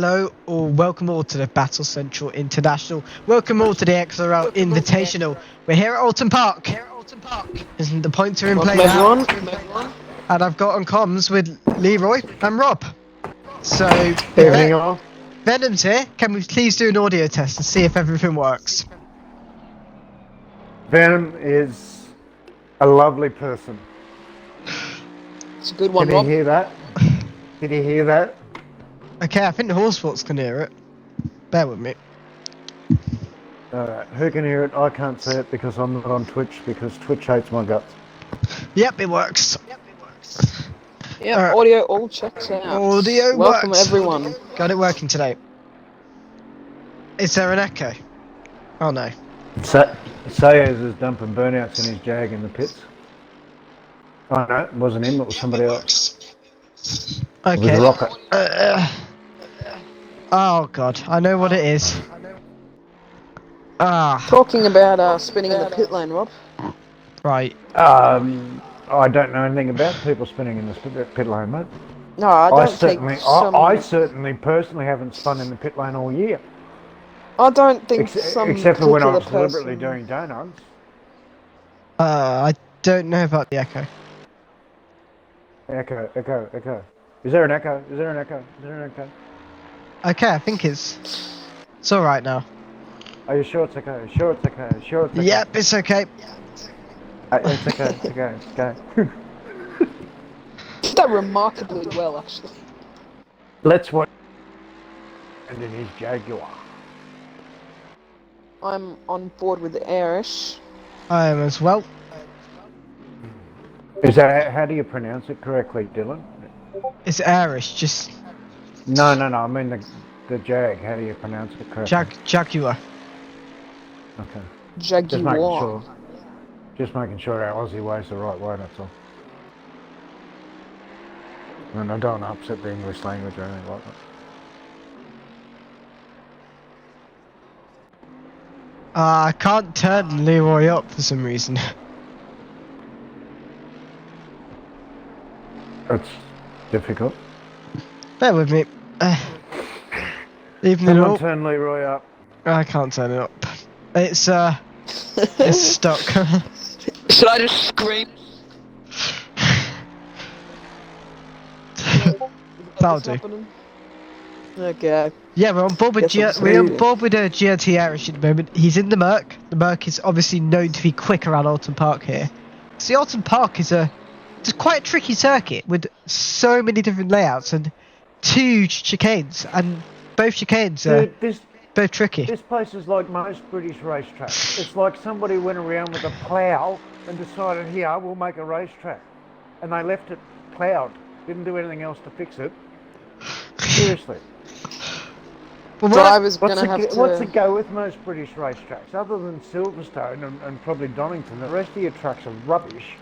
Hello, or welcome all to the Battle Central International. Welcome all to the AXRL Invitational. We're here at Oulton Park. Isn't the pointer in play now? And I've got on comms with Leroy and Rob. So, Evening all. Venom's here. Can we please do an audio test and see if everything works? Venom is a lovely person. It's a good one, Did Rob. you hear that? Did you hear that? Okay, I think the Horsebots can hear it. Bear with me. Alright, who can hear it? I can't see it because I'm not on Twitch because Twitch hates my guts. Yep, it works. Yeah, audio all checks out. Audio Welcome works. everyone. Got it working today. Is there an echo? Oh no. Sayers is dumping burnouts in his Jag in the pits. Oh no, it wasn't him, it was somebody else. Okay. It was Rocket. Oh god, I know what it is. Talking about spinning in the pit lane, Rob. Right. I don't know anything about people spinning in the pit lane, mate. No, I certainly personally haven't spun in the pit lane all year. I don't think except for when I was deliberately doing donuts. I don't know about the echo. Echo. Is there an echo? Is there an echo? Is there an echo? Okay, I think it's alright now. Are you sure it's okay? Sure it's okay? Sure it's okay? Yep, it's okay. It's okay, it's okay, it's okay. Did that remarkably well, actually. Let's watch. And in his Jaguar. I'm on board with the Irish. I am as well. Is that how do you pronounce it correctly, Dylan? It's Irish, just No. I mean the Jag. How do you pronounce it correctly? Jaguar. Okay. Jaguar. Just making sure our Aussie way's the right way. That's all. And I don't want to upset the English language or anything like that. I can't turn Leroy up for some reason. That's difficult. Bear with me. Even Someone though turn Leroy up. I can't turn it up. It's it's stuck. Should I just scream? That'll do. Okay. Yeah, we're on board with GT Irish at the moment. He's in the Merc. The Merc is obviously known to be quick around Oulton Park here. See, Oulton Park is it's quite a tricky circuit with so many different layouts and two chicanes, and both chicanes are both tricky. This place is like most British racetracks. It's like somebody went around with a plough and decided, here, we'll make a racetrack. And they left it ploughed. Didn't do anything else to fix it. Seriously. Well, Driver's gonna have to... What's the go with most British racetracks? Other than Silverstone and probably Donington, the rest of your tracks are rubbish.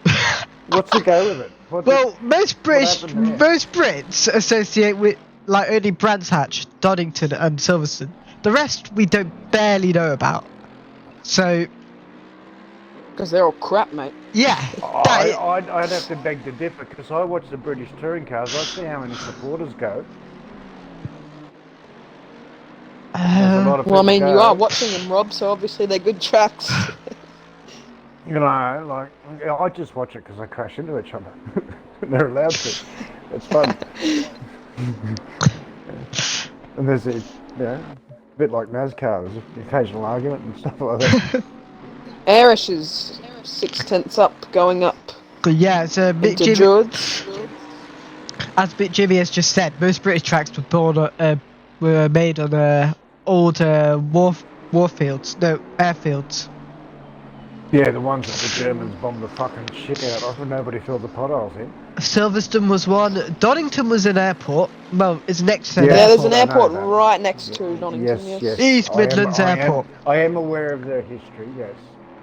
What's the go with it? Most Brits associate with like only Brands Hatch, Donington and Silverstone. The rest we barely know about. So... Because they're all crap, mate. Yeah. I'd have to beg to differ because I watch the British touring cars. I see how many supporters go. Well, I mean, you are watching them, Rob, so obviously they're good tracks. You know, like, I just watch it because I crash into each other. They're allowed to. It's fun. And there's a bit like NASCAR, there's an occasional argument and stuff like that. Irish is 6/10 up, going up. But yeah, it's a bit as Jimmy has just said, most British tracks were made on old airfields. Yeah, the ones that the Germans bombed the fucking shit out of and nobody filled the potholes in. Silverstone was one. Donington was an airport. Well, it's next to an Yeah, airport. there's an airport right next to Donington, yes. East Midlands Airport. I am aware of their history, yes.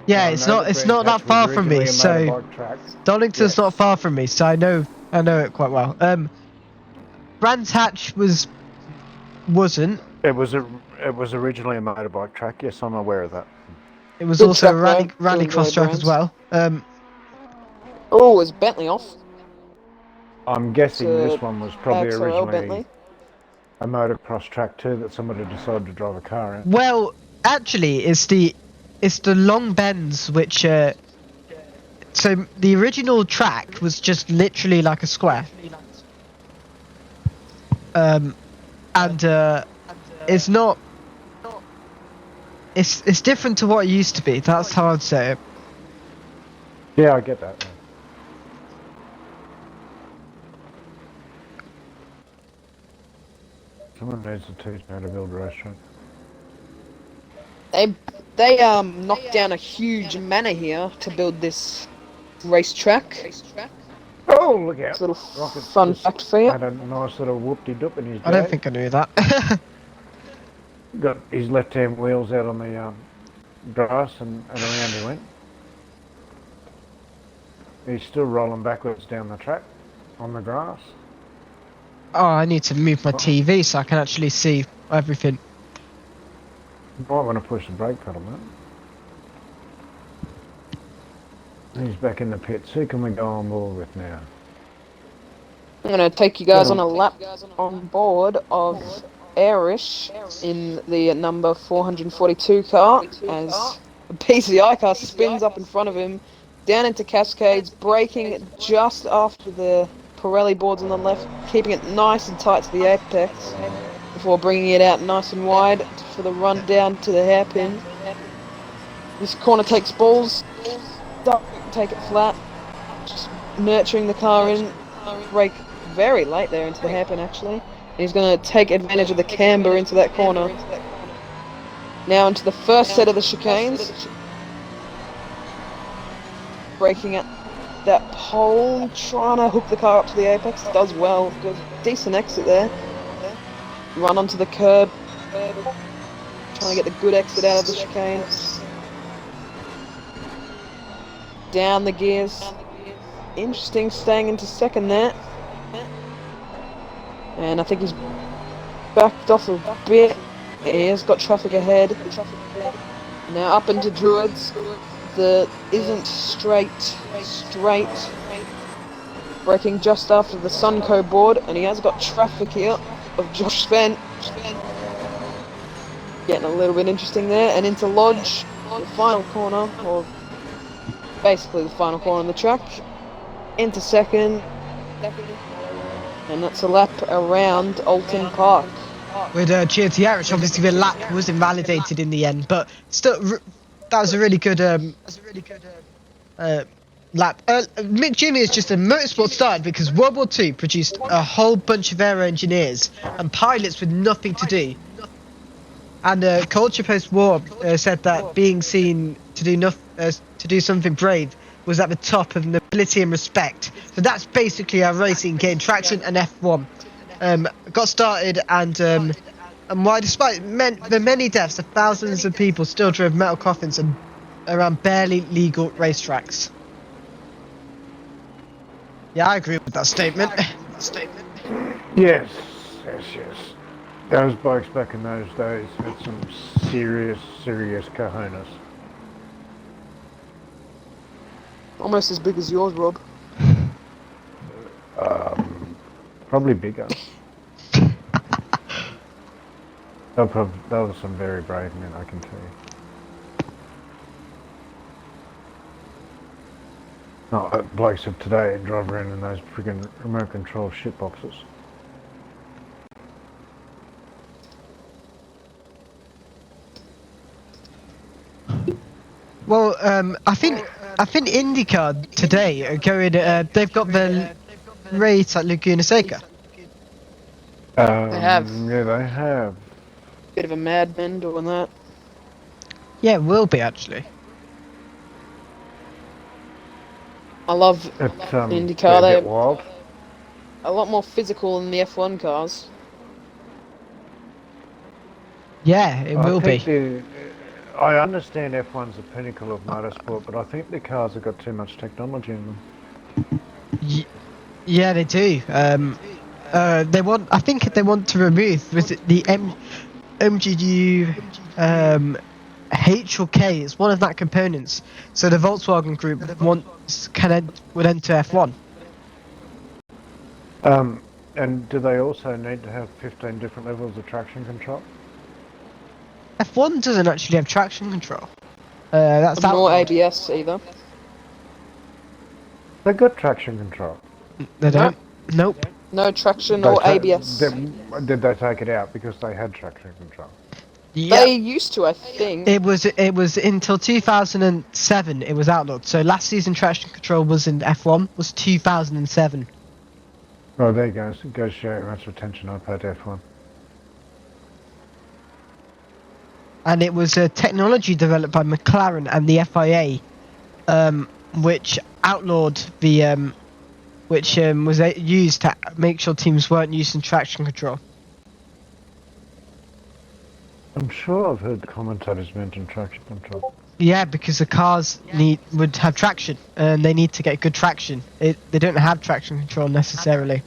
Yeah, it's not that far from me, so Donington's not far from me, so I know it quite well. Brands Hatch wasn't. It was originally a motorbike track. Yes, I'm aware of that. It was also a rally cross track as well. Oh, is Bentley off? I'm guessing this one was probably AXRL originally. Bentley. a motocross track too that somebody decided to drive a car in? Well, actually, it's the long bends which so the original track was just literally like a square. And it's not. It's different to what it used to be. That's how I'd say it. Yeah, I get that. Man. Someone needs to teach me how to build a racetrack. They knocked down a huge manor here to build this racetrack. Oh, look out! It's a little Rocket's fun just fact for you. had a nice little whoop-de-doop in his I don't jag. think I knew that. Got his left-hand wheels out on the grass and around he went. He's still rolling backwards down the track on the grass. Oh, I need to move my TV so I can actually see everything. You might want to push the brake pedal, man. He's back in the pits. Who can we go on board with now? I'm going to take you guys on a lap on board of Airish in the number 442 car as a BCI car spins up in front of him, down into Cascades, braking just after the Pirelli boards on the left, keeping it nice and tight to the apex before bringing it out nice and wide for the run down to the hairpin. This corner takes balls, don't take it flat, just nurturing the car in, brake very late there into the hairpin actually. He's going to take advantage of the camber into that corner. Now into the first set of the chicanes. Braking at that pole, trying to hook the car up to the apex. Does well, good, decent exit there. Run onto the curb. Trying to get the good exit out of the chicane. Down the gears. Interesting, staying into second there. And I think he's backed off a bit. He has got traffic ahead. Now up into Druids. The isn't straight. Braking just after the Sunco board, and he has got traffic here of Josh Sven. Getting a little bit interesting there, and into Lodge, the final corner, or basically the final corner on the track. Into second. And that's a lap around Oulton Park. With GT Irish, obviously the lap was invalidated in the end, but still, that was a really good lap. Mick Jr. is just a motorsport started because World War II produced a whole bunch of aero engineers and pilots with nothing to do. And Culture post-war said that being seen to do something brave was at the top of nobility and respect. So that's basically how racing gained traction and F1 got started, and why, despite the many deaths of thousands of people, still drove metal coffins and around barely legal racetracks. Yeah, I agree with that statement. Yes. Those blokes back in those days had some serious cojones. Almost as big as yours, Rob. Probably bigger. They were some very brave men, I can tell you. Not blokes of today drive around in those friggin' remote control shitboxes. Well, I think IndyCar today are going. They've got the race at Laguna Seca. They have. Yeah, they have. Bit of a madman doing that. Yeah, it will be actually. I love IndyCar. They're wild. A lot more physical than the F1 cars. Yeah, it will be. I understand F1's the pinnacle of motorsport, but I think the cars have got too much technology in them. Yeah, they do. They want. I think they want to remove the MGU H or K. It's one of that components. So the Volkswagen Group would enter F1. And do they also need to have 15 different levels of traction control? F1 doesn't actually have traction control. That's Nor outlawed. ABS either. They've got traction control. They don't. Nope. No traction They or ta- ABS. Did they take it out because they had traction control? They used to, I think. It was until 2007 it was outlawed. So last season traction control was in F1 was 2007. Oh, there you go. It goes to show how much attention I paid to F1. And it was a technology developed by McLaren and the FIA, which outlawed the which was used to make sure teams weren't using traction control. I'm sure I've heard commentators mention traction control. Yeah, because the cars would have traction, and they need to get good traction. They don't have traction control necessarily.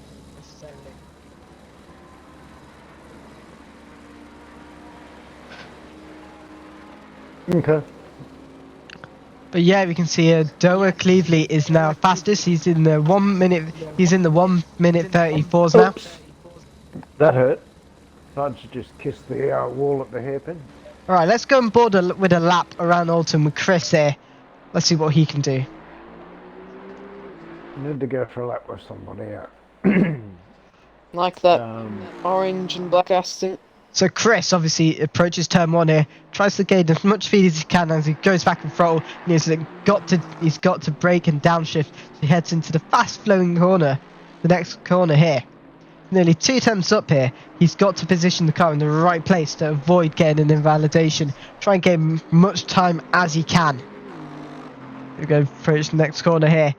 Okay. But yeah, we can see Doa Cleveley is now fastest. He's in the 1 minute. He's in the 1 minute 34s now. Oops. That hurt. Fudge just kissed the wall at the hairpin. All right, let's go on board with a lap around Oulton with Chris here. Let's see what he can do. I need to go for a lap with somebody out. Like that orange and black accent. So Chris obviously approaches turn 1 here, tries to gain as much speed as he can as he goes back and throttle. And he's got to brake and downshift. So he heads into the fast flowing corner, the next corner here. Nearly 2 tenths up here. He's got to position the car in the right place to avoid getting an invalidation. Try and gain much time as he can. We're going to approach the next corner here.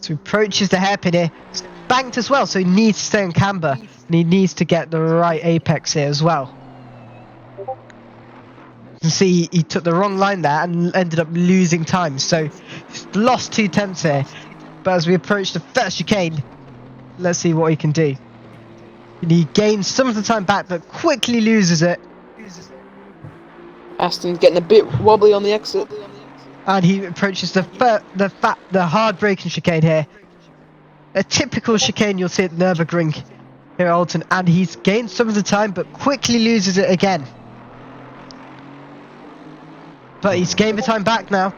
So he approaches the hairpin here. It's banked as well, so he needs to stay on camber. And he needs to get the right apex here as well. You can see he took the wrong line there and ended up losing time. So he's lost 2 tenths here. But as we approach the first chicane, let's see what he can do. And he gains some of the time back, but quickly loses it. Aston's getting a bit wobbly on the exit. And he approaches the hard braking chicane here. A typical chicane you'll see at Nürburgring here at Oulton. And he's gained some of the time, but quickly loses it again. But he's gained the time back now.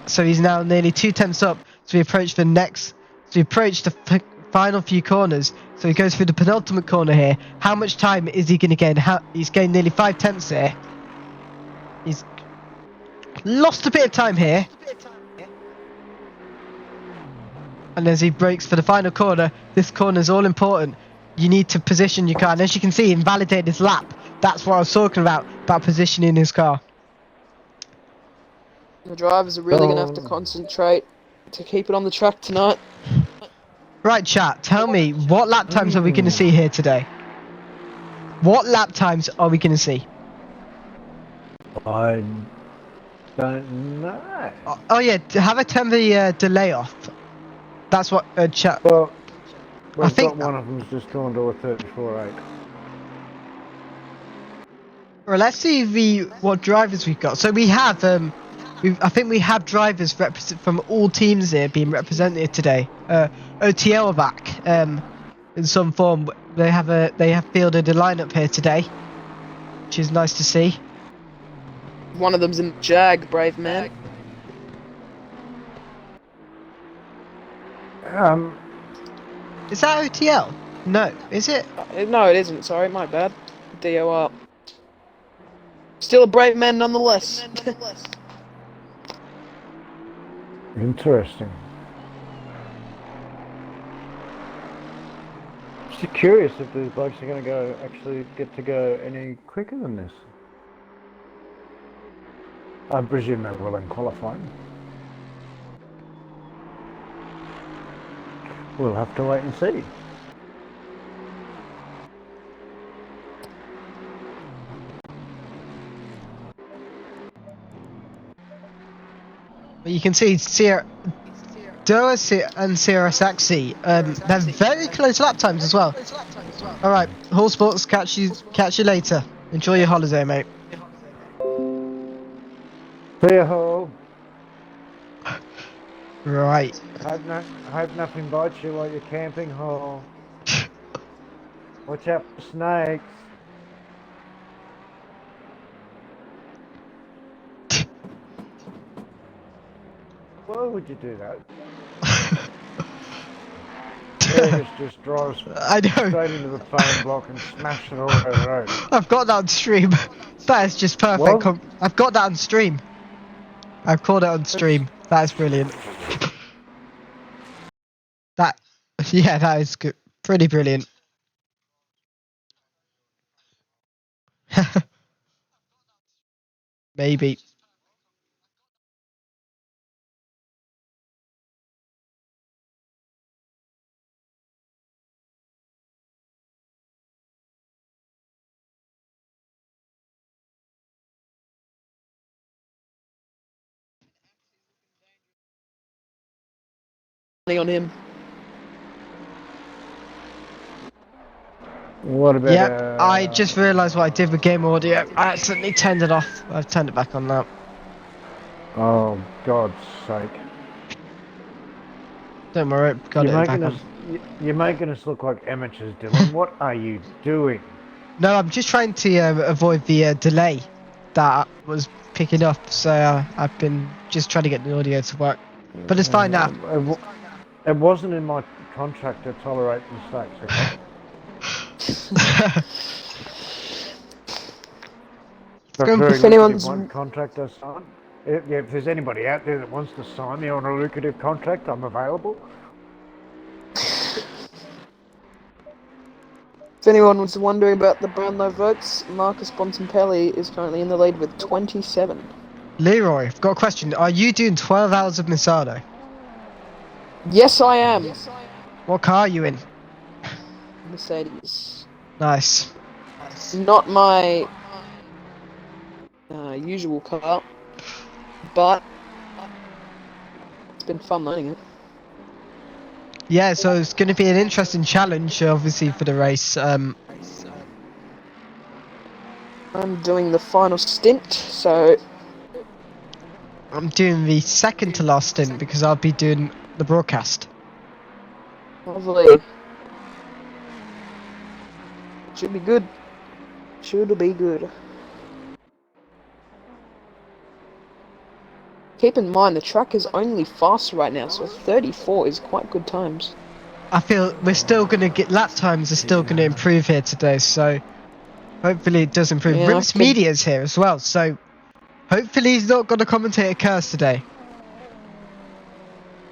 So he's now nearly 2 tenths up. So we approach the final few corners. So he goes through the penultimate corner here. How much time is he going to gain? He's gained nearly 5 tenths here. He's lost a bit of time here. And as he brakes for the final corner, this corner is all important. You need to position your car. And as you can see, invalidate his lap. That's what I was talking about positioning his car. The drivers are really going to have to concentrate to keep it on the track tonight. Right, chat, tell me, what lap times are we going to see here today? What lap times are we going to see? I don't know. Oh yeah, have a turn the delay off. That's what chat. Well, I think got one of them's just gone to a 34.8. Well, let's see what drivers we've got. So we have I think we have drivers from all teams here being represented today. OTL are back in some form. They have fielded a lineup here today, which is nice to see. One of them's in Jag, brave man. Is that OTL? No, is it? No, it isn't. Sorry, my bad. DOR. Still a brave man nonetheless. Interesting. Just curious if these blokes are going to actually get to go any quicker than this. I presume they will in qualifying. We'll have to wait and see. But you can see Doa and Sierra Saxi, they're very close lap times as well. Alright, Hall Sports, catch you later. Enjoy your holiday, mate. See ya, Hall. Right. Hope nothing bites you while you're camping, Hall. Watch out for snakes. Why would you do that? Eric just drives I know. straight into the phone block and smashed it all over the road. I've got that on stream. That is just perfect. What? I've got that on stream. I've caught it on stream. That is brilliant. That, yeah, that is good. Pretty brilliant. Maybe. On him. What about? Yep, I just realised what I did with game audio. I accidentally turned it off. I've turned it back on now. Oh, God's sake! Don't worry, got You're it back making on. us. You're making us look like amateurs, Dylan. What are you doing? No, I'm just trying to avoid the delay that was picking up. So I've been just trying to get the audio to work. But it's fine now. It wasn't in my contract to tolerate mistakes. Okay? If anyone's one contract I sign. If there's anybody out there that wants to sign me on a lucrative contract, I'm available. If anyone was wondering about the Brownlow votes, Marcus Bontempelli is currently in the lead with 27. Leroy, I've got a question. Are you doing 12 hours of Misado? Yes, I am. What car are you in? Mercedes. Nice. Not my usual car, but it's been fun learning it. Yeah, so it's going to be an interesting challenge, obviously, for the race. I'm doing the final stint, so I'm doing the second to last stint because I'll be doing the broadcast. lovely. Should be good. Should be good. Keep in mind, the track is only fast right now, so 34 is quite good times. I feel we're still going to get lap times are still going to improve here today, so hopefully it does improve. Yeah, Rims Media's here as well, so hopefully he's not going to commentate a curse today.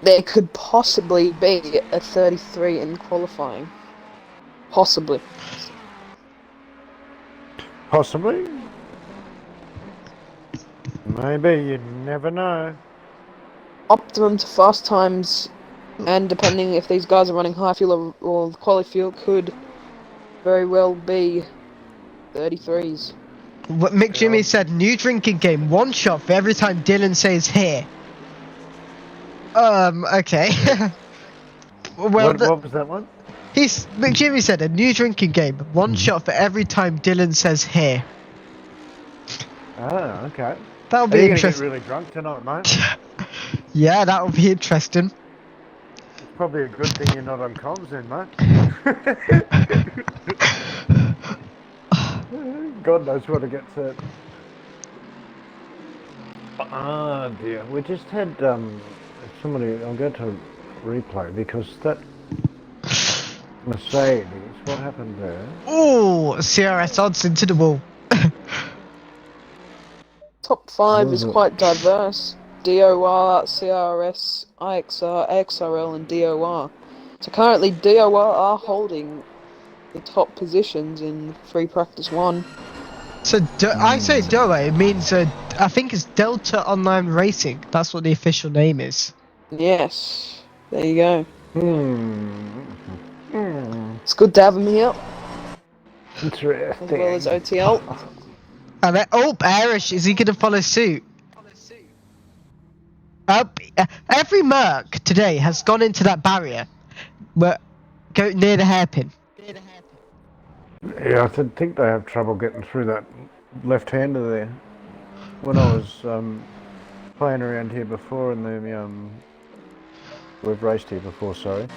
There could possibly be a 33 in qualifying. Possibly. Possibly. Maybe, you never know. Optimum to fast times, and depending if these guys are running high fuel or quali fuel, could very well be 33s. What Mick Jimmy said, new drinking game, one shot for every time Dylan says here. Okay. Well, what was that one? Mick Jimmy said, a new drinking game, one shot for every time Dylan says here. Oh, okay. That'll Are be you gonna get interesting. really drunk tonight, mate? Yeah, that'll be interesting. It's probably a good thing you're not on comms then, mate. God knows what to get said. Oh dear, we just had somebody. I'll go to replay because that Mercedes. What happened there? Oh, CRS odds into the wall. Top 5 is quite diverse. DOR, CRS, IXR, AXRL and DOR. So currently DOR are holding the top positions in free practice 1. So I say DOA, it means I think it's Delta Online Racing. That's what the official name is. Yes, there you go. Hmm. It's good to have him here, Interesting. as well as OTL. And then, Irish, is he going to follow suit? Every Merc today has gone into that barrier, go near the hairpin. Yeah, I think they have trouble getting through that left-hander there. When I was playing around here before in the we've raced here before, sorry.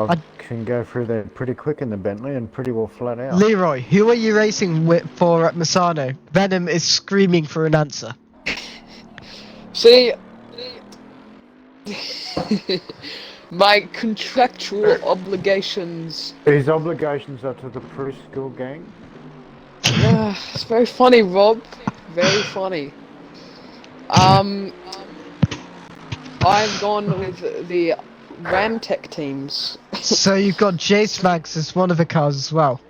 I can go through there pretty quick in the Bentley and pretty well flat out. Leroy, who are you racing with for at Misano? Venom is screaming for an answer. See, my contractual obligations. His obligations are to the preschool gang. It's very funny, Rob. Very funny. I've gone with the Ramtech teams. So you've got Jace Mags as one of the cars as well.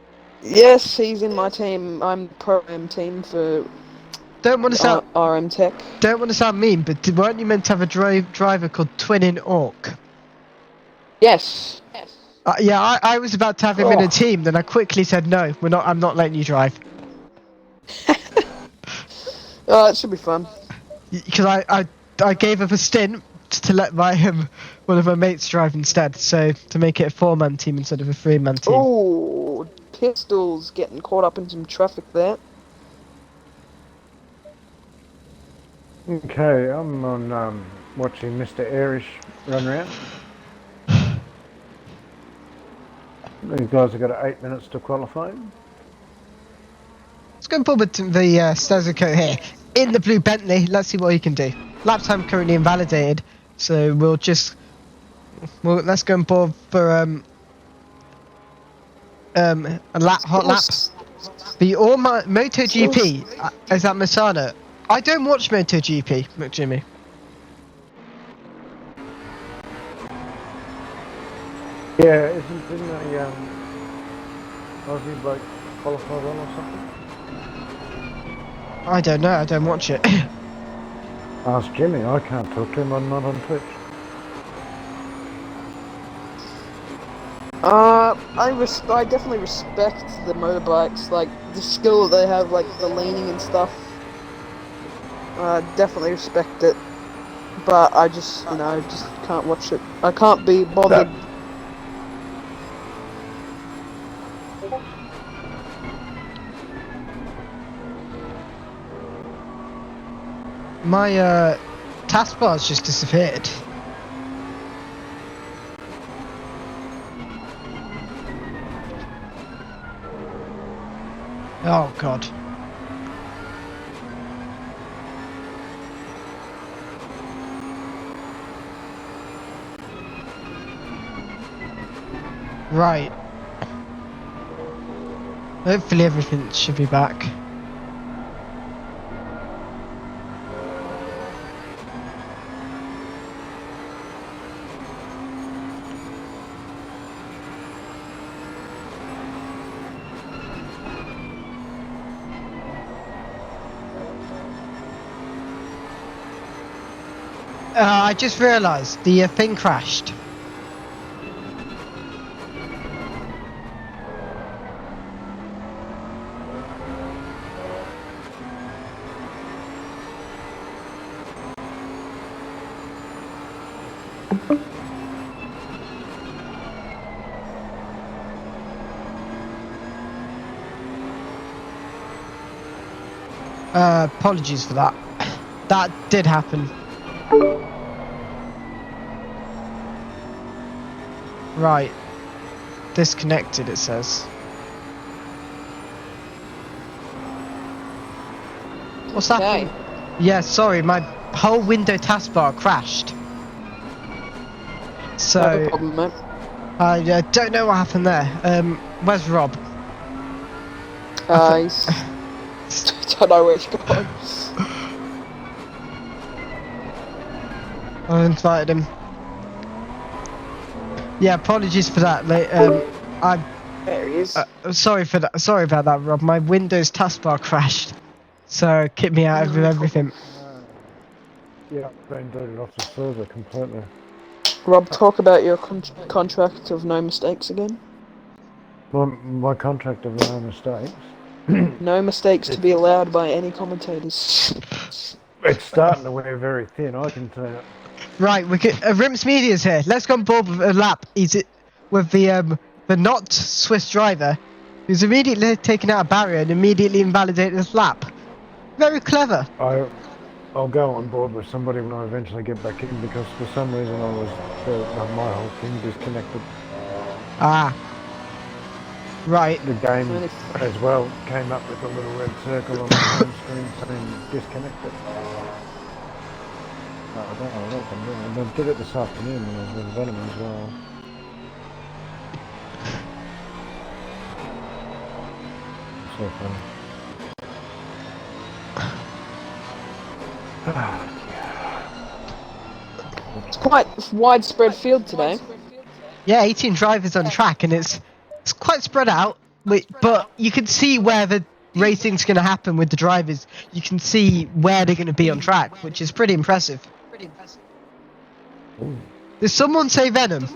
Yes, he's in my team. I'm pro M team for Don't want to sound RM Tech. Don't want to sound mean, but weren't you meant to have a driver called Twinning Orc? Yes. Yeah, I was about to have him in a team, then I quickly said no. I'm not letting you drive. It should be fun. Because I gave up a stint to let one of my mates drive instead, so to make it a 4-man team instead of a 3-man team. Oh, Pistols getting caught up in some traffic there. Okay, I'm on watching Mr. Airish run around. These guys have got 8 minutes to qualify. Let's go forward to the Stezuko here. In the blue Bentley, let's see what he can do. Lap time currently invalidated, so let's go on board for a hot lap. The MotoGP is at Misano. I don't watch MotoGP, McJimmy. Yeah, didn't a Aussie bloke qualify well or something? I don't know, I don't watch it. Ask Jimmy, I can't talk to him, I'm not on Twitch. I definitely respect the motorbikes, like the skill that they have, like the leaning and stuff. Definitely respect it, but I just can't watch it. I can't be bothered. My taskbar's just disappeared. Oh god. Right. Hopefully everything should be back. I just realised the thing crashed. Apologies for that. That did happen. Right. Disconnected, it says. What's happening? Yeah, sorry, my whole window taskbar crashed. So, No problem, mate. I don't know what happened there. Where's Rob? He's... don't know where he's gone. I invited him. Yeah, apologies for that. There he is. Sorry for that. Sorry about that, Rob. My Windows taskbar crashed, so it kicked me out of everything. Yeah, been deleted off the server completely. Rob, talk about your contract of no mistakes again. My contract of no mistakes. No mistakes to be allowed by any commentators. It's starting to wear very thin, I can tell you. Right, we can. Rimps Media's here. Let's go on board with a lap. With the not Swiss driver, who's immediately taken out a barrier and immediately invalidated his lap. Very clever. I'll go on board with somebody when I eventually get back in, because for some reason my whole thing disconnected. Ah. Right. The game as well came up with a little red circle on the home screen saying disconnected. Oh, I don't know what I'm doing. I did it this afternoon when I was with Venom as well. So funny. It's quite a widespread field today. Yeah, 18 drivers on track, and it's quite spread out. But you can see where the racing's going to happen with the drivers. You can see where they're going to be on track, which is pretty impressive. Ooh. Did someone say Venom?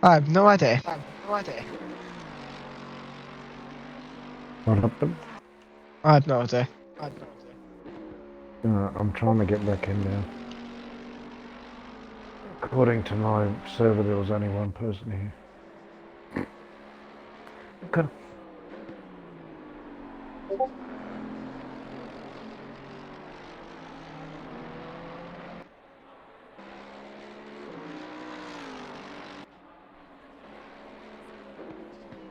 I have no idea. What happened? I have no idea. I'm trying to get back in now. According to my server, there was only one person here. Okay.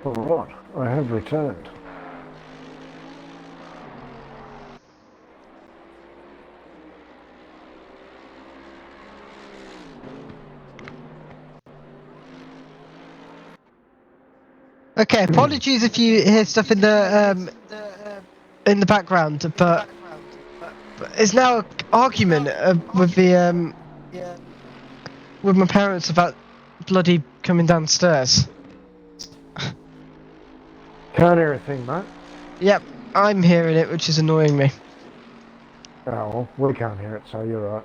All right, I have returned. Okay, apologies if you hear stuff in the background, but there's now an argument with my parents about bloody coming downstairs. Can't hear a thing, mate. Yep, I'm hearing it, which is annoying me. Oh, well, we can't hear it, so you're right.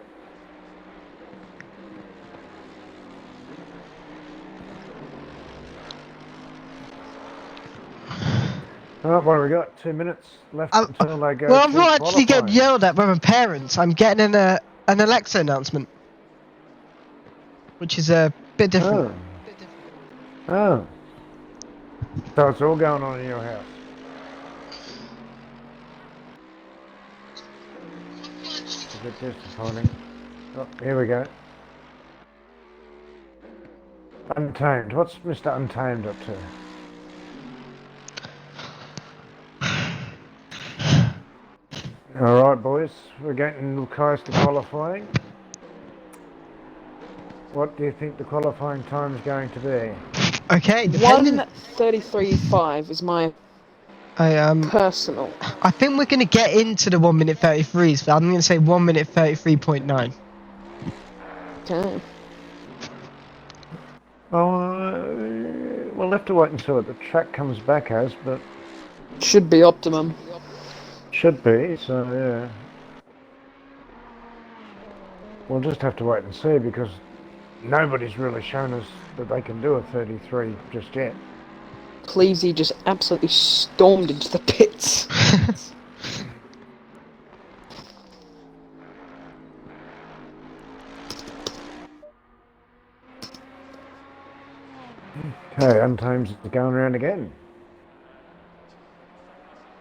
Alright, what have we got? 2 minutes left until they go. Well, I'm to not actually getting qualifying. yelled at by my parents. I'm getting an Alexa announcement, which is a bit different. Oh. So it's all going on in your house. A bit disappointing. Oh, here we go. Untamed. What's Mr. Untamed up to? Alright boys, we're getting close to qualifying. What do you think the qualifying time is going to be? Okay, depending. 1:33.5 is my personal. I think we're going to get into the 1 minute 33s, but I'm going to say 1 minute 33.9. Okay. Oh, we'll have to wait and see what the track comes back as, but Should be optimum. should be, so yeah. We'll just have to wait and see because nobody's really shown us that they can do a 33 just yet. Cleesy just absolutely stormed into the pits. Okay, Untamed is going around again.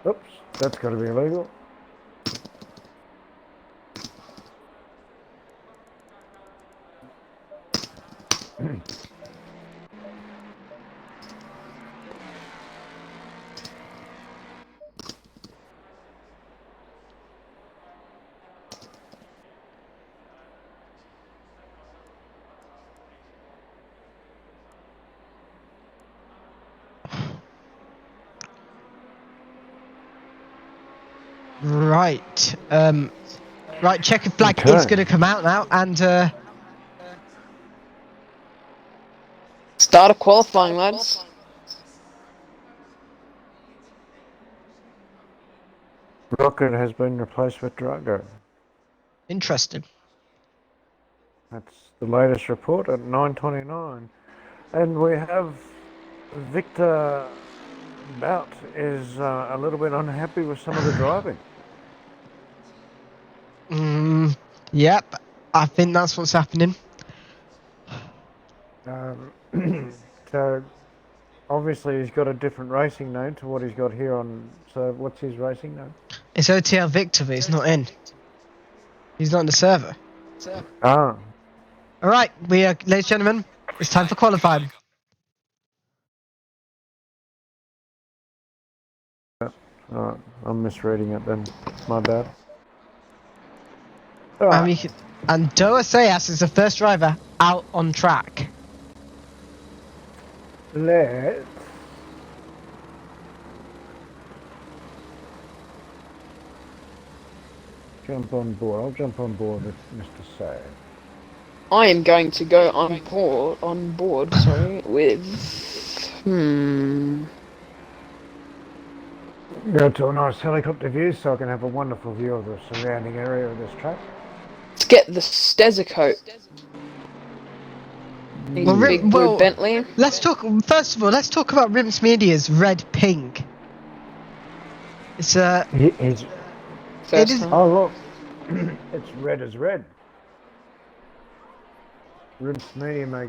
Oops, that's got to be illegal. Right. Right, checkered flag is going to come out now, and Start of qualifying, lads. Rocket has been replaced with Drago. interesting. That's the latest report at 9:29, and we have Victor Bout is a little bit unhappy with some of the driving. Yep, I think that's what's happening. So obviously he's got a different racing name to what he's got here on. So what's his racing name? It's OTL Victor, but he's not in. He's not in the server. Ah. All right, ladies and gentlemen, it's time for qualifying. Alright, I'm misreading it then. My bad. And, Alright, Doa Sayas is the first driver out on track. let's jump on board. I'll jump on board with Mr. Say. I am going to go on board, sorry, with Go to a nice helicopter view so I can have a wonderful view of the surrounding area of this track. let's get the Stezacoat. He's Well, big blue Bentley. Let's talk. First of all, let's talk about Rimps Media's red pink. It's It First is- time. Oh look, it's red as red. Rimps Media may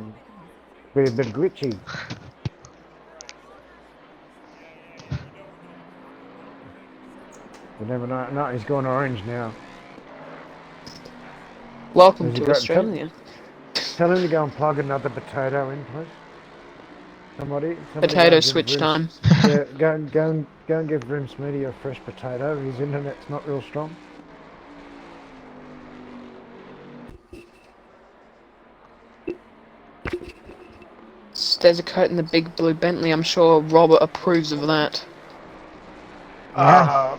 be a bit glitchy. You never know. No, he's gone orange now. Welcome Has he to got- Australia. Tell him to go and plug another potato in, please. Somebody Potato go and give switch time. Yeah, go and give Rimps Media a fresh potato. His internet's not real strong. Stezacoat and the big blue Bentley. I'm sure Robert approves of that. Yeah.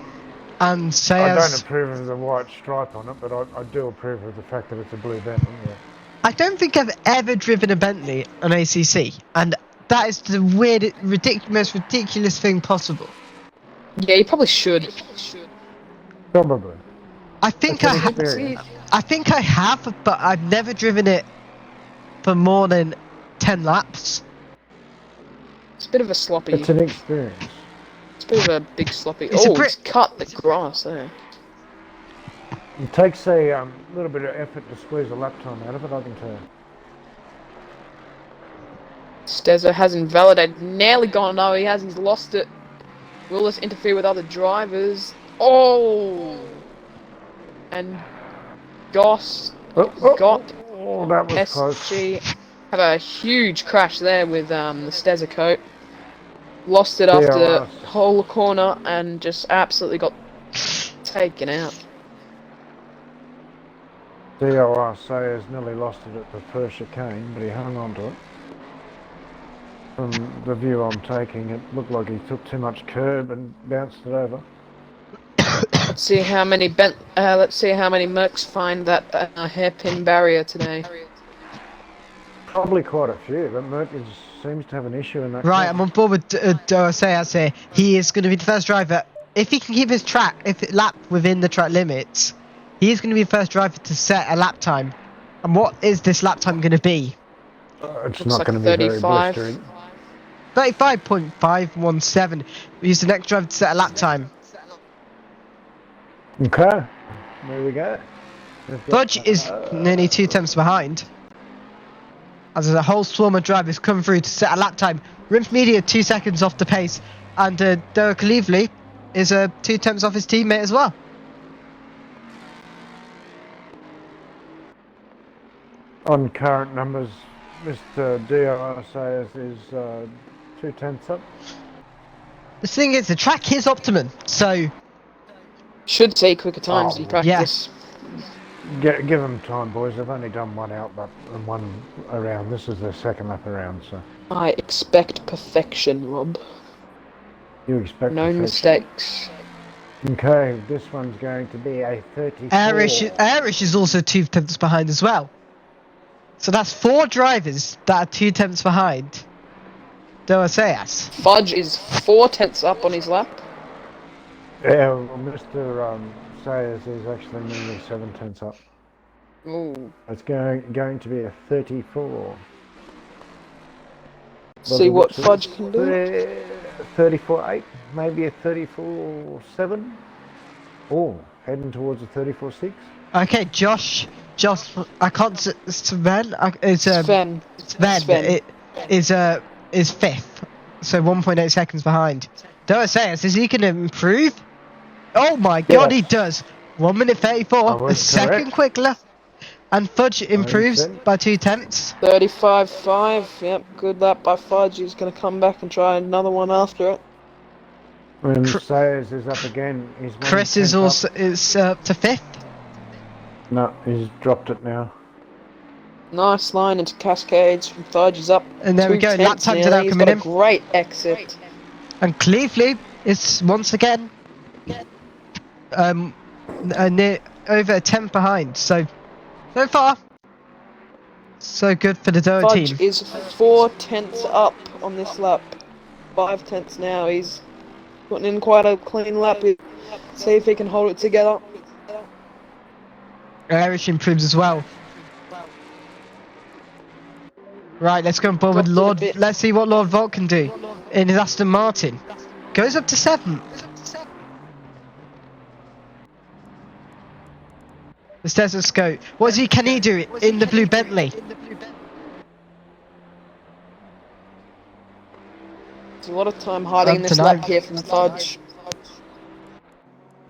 And I don't Sayas. approve of the white stripe on it, but I do approve of the fact that it's a blue Bentley. Yeah. I don't think I've ever driven a Bentley on ACC, and that is the most ridiculous thing possible. Yeah, you probably should. Probably. I think That's I an have. experience. I think I have, but I've never driven it for more than 10 laps. It's a bit of a sloppy. It's an experience. It's a bit of a big sloppy. It's a Oh, Brit- it's cut the grass there. It takes a little bit of effort to squeeze a lap time out of it, I can tell you. Stezza has invalidated. Nearly gone. No, he has. He's lost it. Will this interfere with other drivers? Oh! And Goss got That was close. SG have a huge crash there with the Stezacoat. Lost it Yeah, after well. whole corner and just absolutely got taken out. DOR Sayers nearly lost it at the first chicane, but he hung on to it. From the view I'm taking, it looked like he took too much curb and bounced it over. Let's see how many Mercs find that hairpin barrier today. Probably quite a few, but Mercury seems to have an issue in that. Right, corner. I'm on board with Sayas here. He is going to be the first driver. If he can keep his lap within the track limits, he is going to be the first driver to set a lap time. And what is this lap time going to be? It's Looks not like going to be very 35. blistering. 35.517. He's the next driver to set a lap time. Okay, there we go. Fudge is nearly 2 tenths behind. As there's a whole swarm of drivers come through to set a lap time. Rimps Media 2 seconds off the pace. And Derek Lively is 2 tenths off his teammate as well. On current numbers, Mr. DOR Sayers is 2/10 up. The thing is, the track is optimum, so Should see quicker times in practice. Give them time, boys. They've only done one outlap and one around. This is their second lap around, so I expect perfection, Rob. you expect No perfection. mistakes. Okay, this one's going to be a 34. Irish is also 2 tenths behind as well. So that's 4 drivers that are 2 tenths behind. Doa Sayas. Fudge is 4/10 up on his lap. Yeah, well, Mr. Sayers is actually nearly 7/10 up. Ooh. It's going to be a 34. See what Fudge can do. 34.8, maybe a 34.7. Oh, heading towards a 34.6. Okay, Josh, I can't. Sven, Sven. Sven is 5th, so 1.8 seconds behind. Doa Sayas, is he going to improve? Oh my God, he does. 1 minute 34, I a was second correct. quicker. And Fudge improves Decent. by 2 tenths. 35.5. Yep, good lap by Fudge. He's going to come back and try another one after it. And Sayers is up again. He's Chris is also up to 5th. No, he's dropped it now. Nice line into Cascades from Fudge. He's up. And there we go. Lap times are now He's coming got in. a great exit. And Cleveland is once again near over a 10th behind. So far, so good for the Doe team. Fudge is 4 tenths up on this lap. 5 tenths now. He's putting in quite a clean lap. See if he can hold it together. Irish improves as well. Right, let's go on board with Lord. Let's see what Lord Volt can do in his Aston Martin. Goes up to 7th. The stethoscope. Can he do it in the blue Bentley? There's a lot of time hiding in this lap here from Fudge.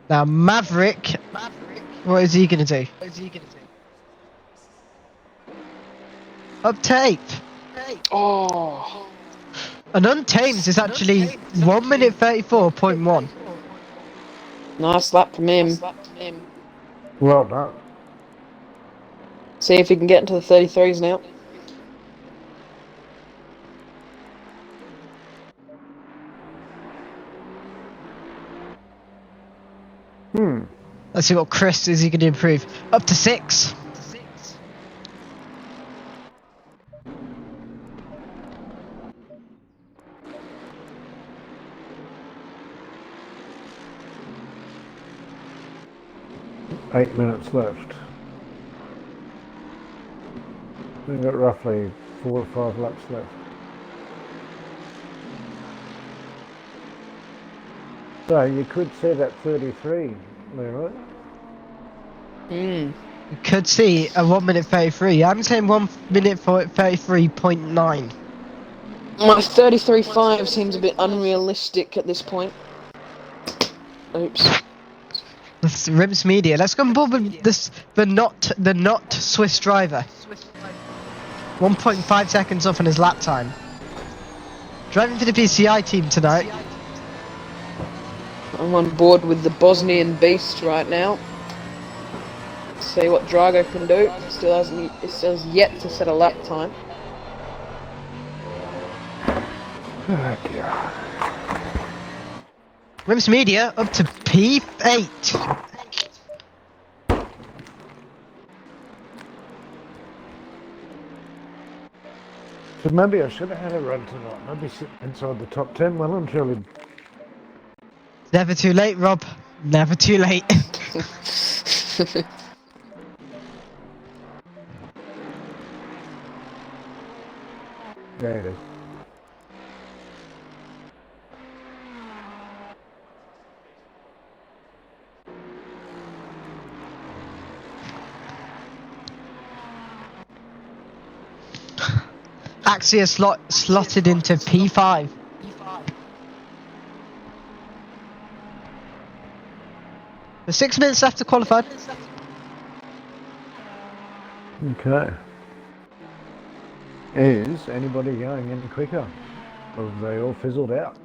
Now Maverick, what is he going to do? Up to 8th. Oh. And Untamed is actually 1 minute 34.1. Nice lap from him. Well done. See if he can get into the 33s now. Let's see what Chris is he going to improve. Up to 6. Eight minutes left. We've got roughly 4 or 5 laps left. So you could set at 33, Leroy. You could see a 1 minute 33. I'm saying 1 minute 33.9. My 33.5 seems a bit unrealistic at this point. Oops. That's Rims Media. Let's go on board with this. The not Swiss driver. 1.5 seconds off on his lap time. Driving for the BCI team tonight. I'm on board with the Bosnian Beast right now. See what Drago can do. Still has yet to set a lap time. Oh dear. Rims Media up to P8. So maybe I should have had a run tonight. Maybe sit inside the top 10 well and truly. Never too late, Rob. Never too late. There it is. Axia slotted into P5. There's 6 minutes left to qualify. Okay. Is anybody going any quicker? Or have they all fizzled out?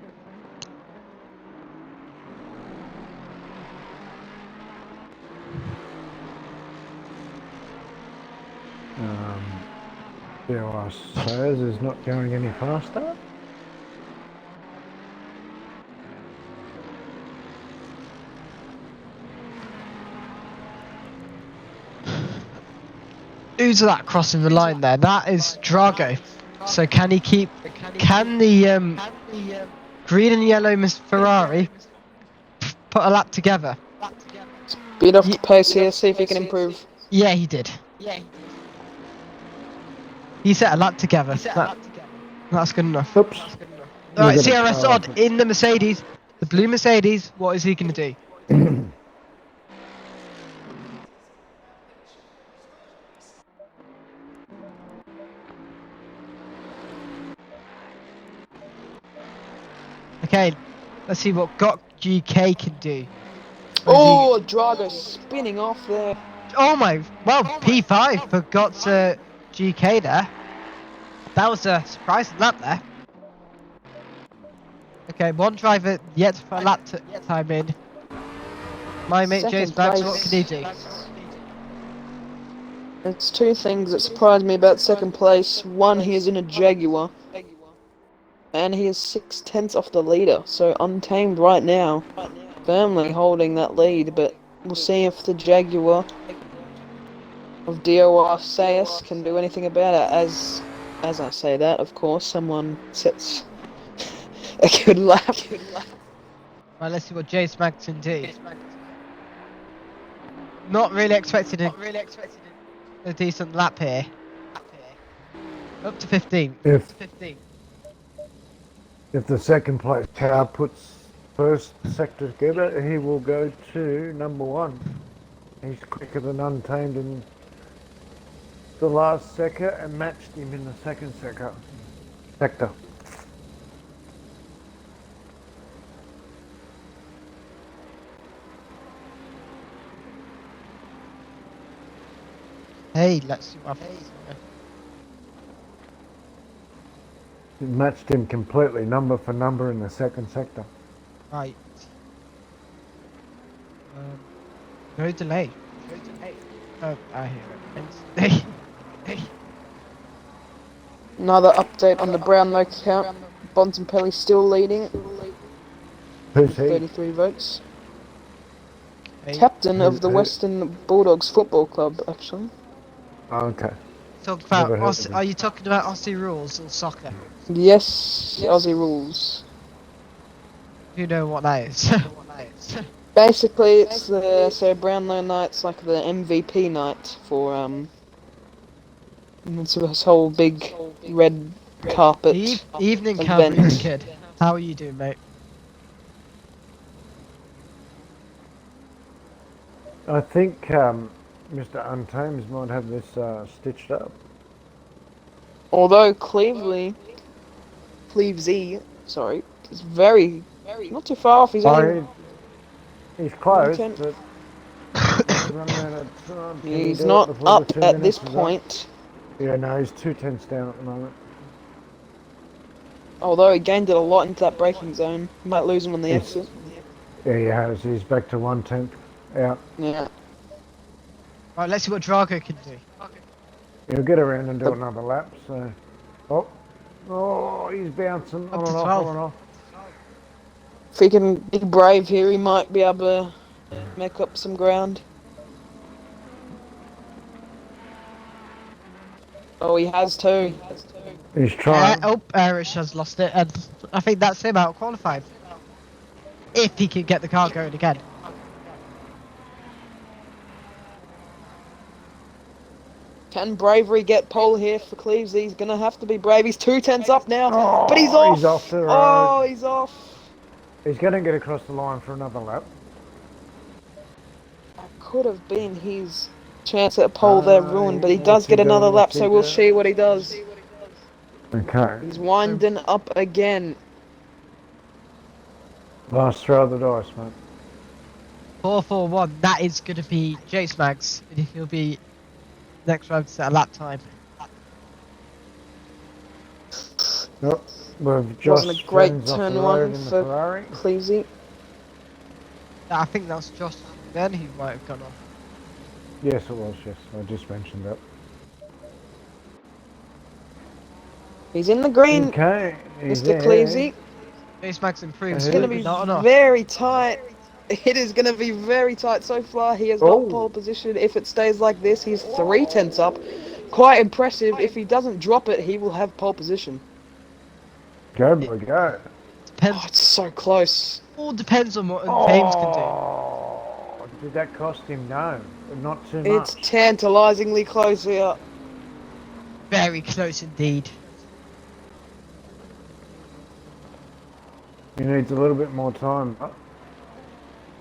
Sayers is not going any faster. Who's that crossing the line there? That is Drago. So can he keep? Can the green and yellow Miss Ferrari put a lap together? Beat off the pace here. See if he can improve. Yeah, he did. He set a lap together. That's good enough. Oops. Alright, CRS Odd in the Mercedes. The blue Mercedes. What is he going to do? Okay, let's see what GK can do. Oh, Drago spinning off there. Oh my, well, P5 forgot GK there. That was a surprising lap there. Okay, one driver yet for a lap time in. My mate James Max, what can he do? There's two things that surprised me about second place. One, he is in a Jaguar. And he is 6/10 off the leader, so untamed right now. Firmly holding that lead, but we'll see if the Jaguar of DOR Sayus can do anything about it. As I say that, of course, someone sets a good lap. Right, let's see what James Max can do. Not really expected a decent lap here. Up to 15. If the second place car puts first sector together, he will go to number 1. He's quicker than Untamed in the last sector and matched him in the second sector. Hey, let's see what happens. He matched him completely, number for number in the second sector. Right. No delay. Oh, I hear it. Another update on the Brownlow count. Bontempelli still leading. Who's he? 33 votes. Hey. Captain of the Western Bulldogs Football Club, actually. Oh, okay. Talk about Never heard of him. Are you talking about Aussie rules or soccer? Yes, Aussie rules. You know what that is. Basically, it's so Brownlow night's like the MVP night for it's this whole big red carpet Evening, event. Calvary kid. How are you doing, mate? I think Mr. Untamed might have this stitched up. Although Clevesy, sorry, is very not too far off. He's only He's close, 110. but he's running out of time. Can he He's do it not before up the 2 at this minutes is up? point. Yeah, no, he's 2 tenths down at the moment. Although he gained it a lot into that braking zone. Might lose him on the Yes. exit. Yeah, he has. He's back to 1/10 out. Yeah. Right, let's see what Drago can do. He'll get around and do another lap. So, oh, he's bouncing Up on to and off, 12. on and off. If he can be brave here, he might be able to make up some ground. Oh, he has too. He's trying. Irish has lost it, and I think that's him out qualified. If he can get the car going again. Can bravery get pole here for Cleves? He's gonna have to be brave. He's 2/10 up now, but he's off. He's off the road. Oh, he's off. He's going to get across the line for another lap. That could have been his chance at a pole there ruined, but he does get another lap, so we'll see what he does. Okay. He's winding up again. Last throw of the dice, mate. 4-4-1. That is going to be Jace Mags. He'll be next round to set a lap time. Nope. We've just Wasn't a great off turn the one road in the for Ferrari. Cleesy. I think that's Josh then who might have gone off. Yes, it was. Yes, I just mentioned that. He's in the green, Okay, he's Mr. in. Cleesy. Jace Mags improves. It's going to be not enough. very tight. It is going to be very tight. So far, he has got pole position. If it stays like this, he's 3/10 up. Quite impressive. If he doesn't drop it, he will have pole position. Go, boy, go. Depends. Oh, it's so close. All depends on what James can do. Oh, did that cost him? No, not too much. It's tantalizingly close here. Very close indeed. He needs a little bit more time.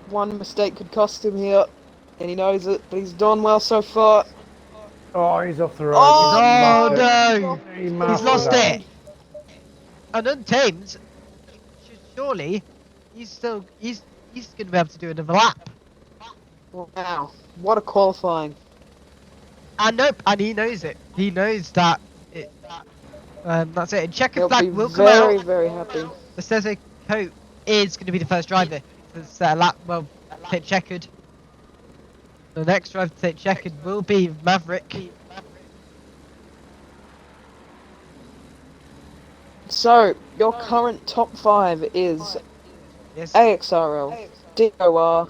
One mistake could cost him here, and he knows it, but he's done well so far. Oh, he's off the road. Oh, no! He's He's lost it. And Untamed, surely, he's going to be able to do another lap. Wow, what a qualifying. And nope, and he knows it. He knows that. That's it. And checkered He'll flag be will come out. very, very happy. The Cesar coat is going to be the first driver to set a lap. Well, take checkered. The next driver to take checkered will be Maverick. So, your current top 5 is Yes. AXRL, DOR,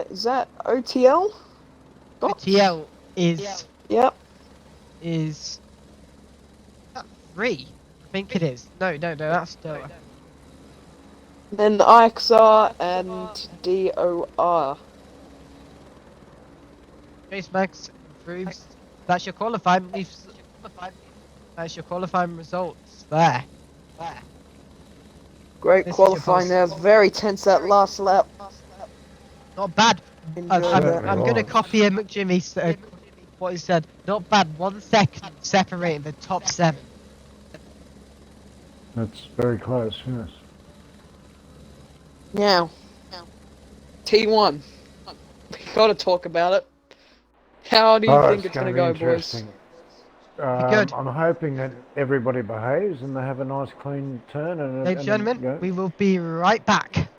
is that OTL? OTL is Yep. that 3. I think it is. No, that's Doa. Then IXR and DOR. Chase Max improves. That's your qualifying. That's your qualifying results there. Great This is your qualifying pulse. there. Very tense that last lap. Not bad. Enjoyed I'm that. going to copy him, Jimmy. What he said. Not bad. 1 second separating the top 7. That's very close, yes. Now, T1. We gotta talk about it. How do you think it's gonna go, boys? Good. I'm hoping that everybody behaves and they have a nice clean turn. Ladies and gentlemen, we will be right back.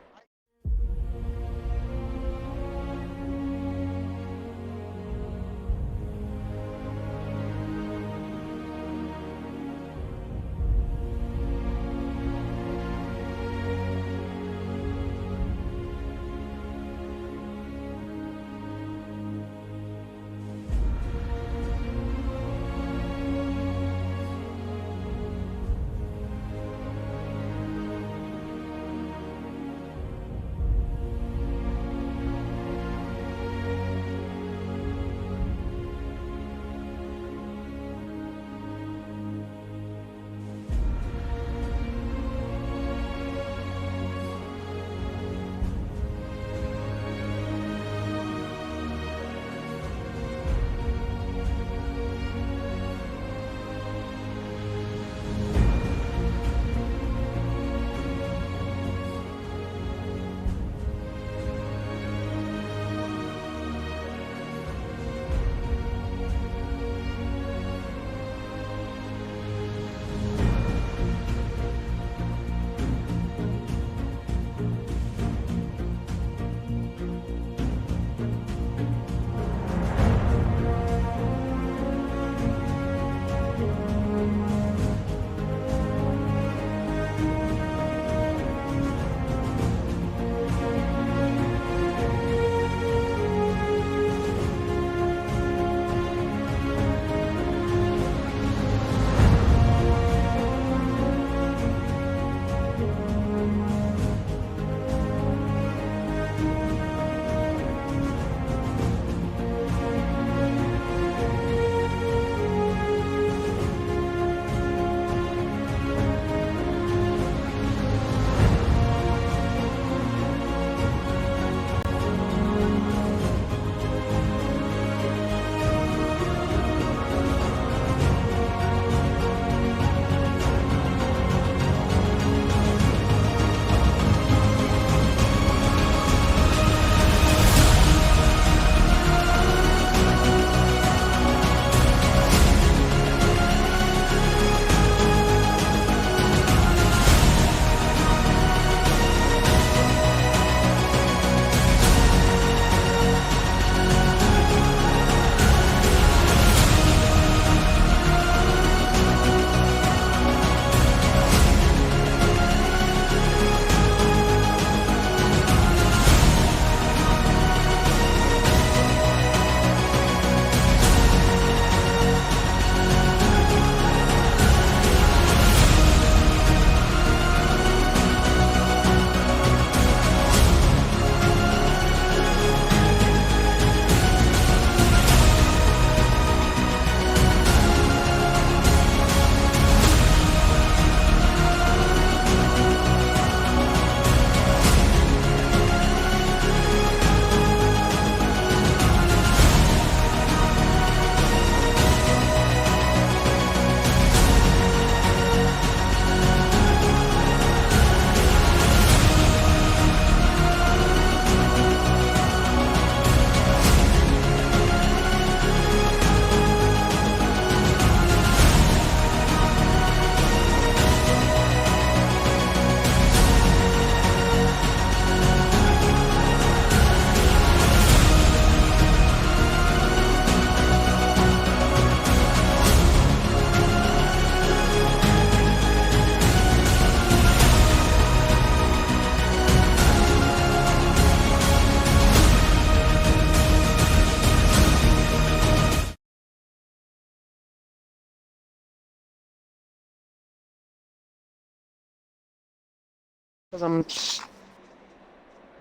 Because I'm.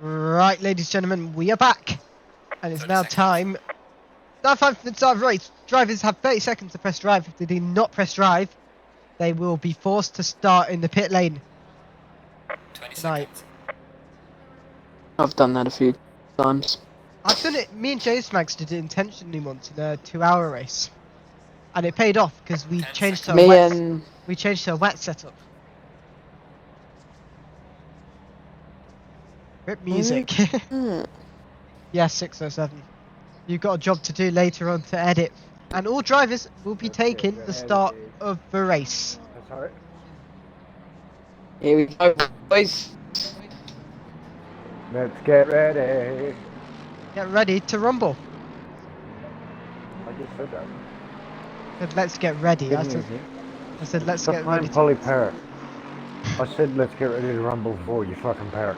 Right, ladies and gentlemen, we are back. And it's now time. Now 5 minutes of race. Drivers have 30 seconds to press drive. If they do not press drive, they will be forced to start in the pit lane. 20 Tonight. seconds. I've done that a few times. I've done it. Me and James Max did it intentionally once in a 2-hour race, and it paid off because we 10 changed to a Me wet. and We changed to a wet setup. Rip music. Yeah, 607. You've got a job to do later on to edit, and all drivers will be taking the start of the race. Sorry. here we go, boys. Let's get ready. Get ready to rumble. I just said that. I said, let's get ready. Good I news, said let's Stop get playing ready. Polly Parrot. I said let's get ready to rumble for you fucking parrot.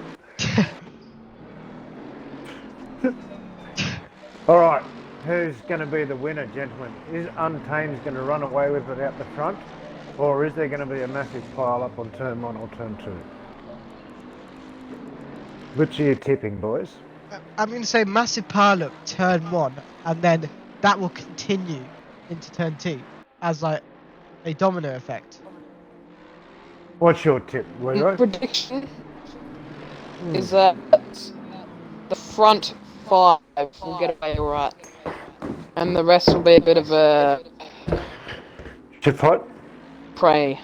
Alright, who's going to be the winner, gentlemen? Is Untamed going to run away with it out the front? Or is there going to be a massive pile up on turn 1 or turn 2? Which are you tipping, boys? I'm going to say massive pile up turn 1, and then that will continue into turn 2 as like a domino effect. What's your tip, Leroy? Prediction is that the front 5 will get away alright, and the rest will be a bit of a Shit fight? prey.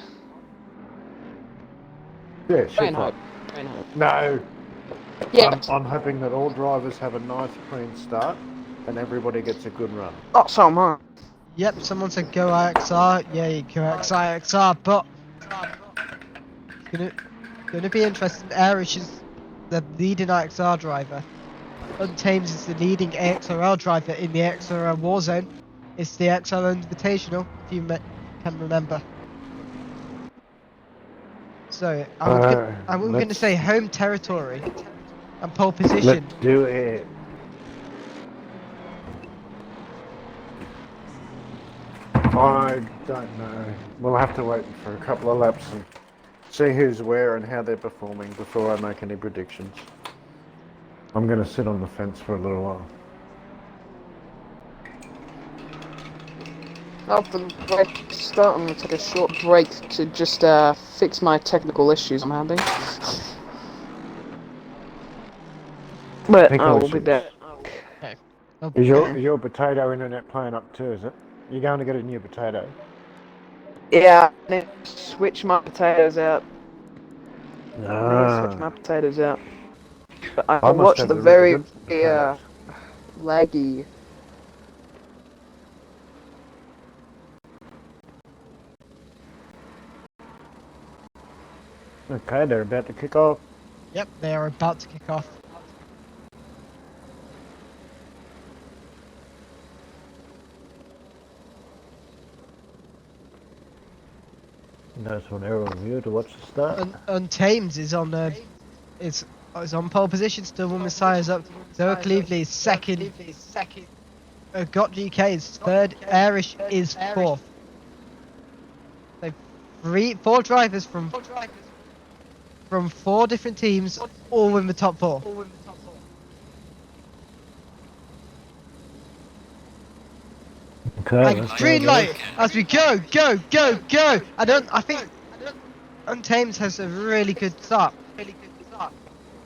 Yeah, Pray shit and fight. hope. Pray and hope. No. Yeah. I'm hoping that all drivers have a nice clean start and everybody gets a good run. Oh, so am I. Yep, someone said go IXR. Yeah, go IXR, but it's gonna be interesting. Irish is the leading IXR driver. Untamed is the leading AXRL driver in the AXRL warzone. It's the XL Invitational, if you can remember. So I'm going to say home territory and pole position. Let's do it. I don't know. We'll have to wait for a couple of laps and see who's where and how they're performing before I make any predictions. I'm going to sit on the fence for a little while. After the race start, I'm going to take a short break to just fix my technical issues I'm having. But I will be back. Okay. Is your potato internet playing up too, is it? You're going to get a new potato? Yeah, I need to switch my potatoes out. Ah. But I must watched have the a really very good potatoes. laggy. Okay, they're about to kick off. Yep, they are about to kick off. Nice one, arrow view to watch the start. Untamed is on is on pole position, still one Messiah's up. Zoe Cleveley is second. Got GK is third. Irish is fourth. So 4 drivers from 4 different teams, all in the top 4. Okay, And green light as we go. I think Untamed has a really good start.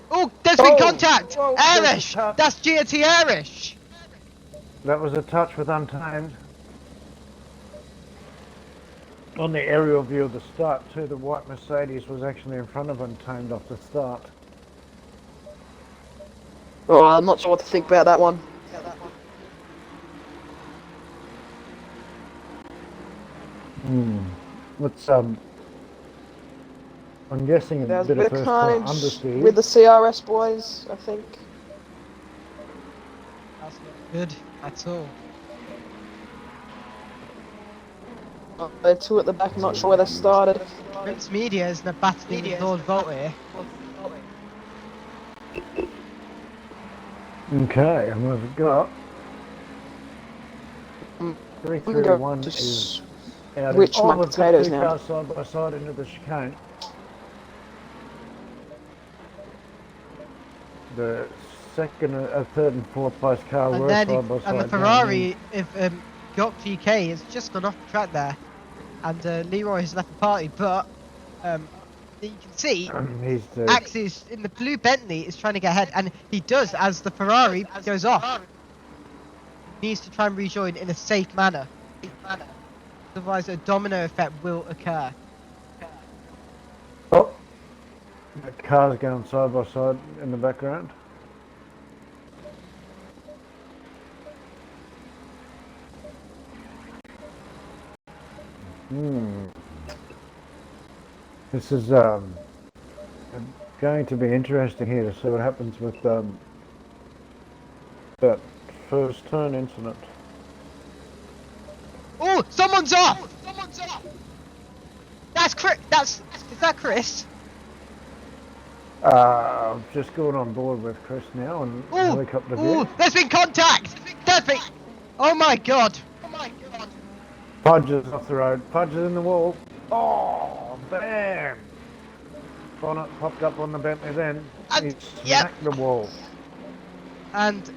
Oh, there's been contact! Whoa, Irish! there's a touch. That's GT Irish! That was a touch with Untamed. On the aerial view of the start too, the white Mercedes was actually in front of Untamed off the start. Oh, I'm not sure what to think about that one. What's I'm guessing a There was a bit of bit of first point carnage understeer. with the CRS boys, I think. That's not good at all. They're 2 at the back, I'm not sure where they started. Prince Media is the battling with Lord Volt here. Okay, and what have we got? I'm 331 to is out. switch my we've got potatoes 2 now. cars side by side into the chicane. the second, third and fourth place car And were then side by and side. the Ferrari, if got GK, has just gone off the track there, and Leroy has left the party. But you can see He's the Axe is in the blue Bentley is trying to get ahead, and he does as the Ferrari goes off. He needs to try and rejoin in a safe manner. Otherwise, a domino effect will occur. oh, the cars going side by side in the background. This is going to be interesting here to see what happens with that first turn incident. Oh, someone's off! That's Chris. Is that Chris? I've just gone on board with Chris now and helicopter view. Ooh, there's been contact! Oh my god! Fudge is off the road. Fudge is in the wall. Oh, bam! Bonnet popped up on the Bentley then. He smacked the wall. And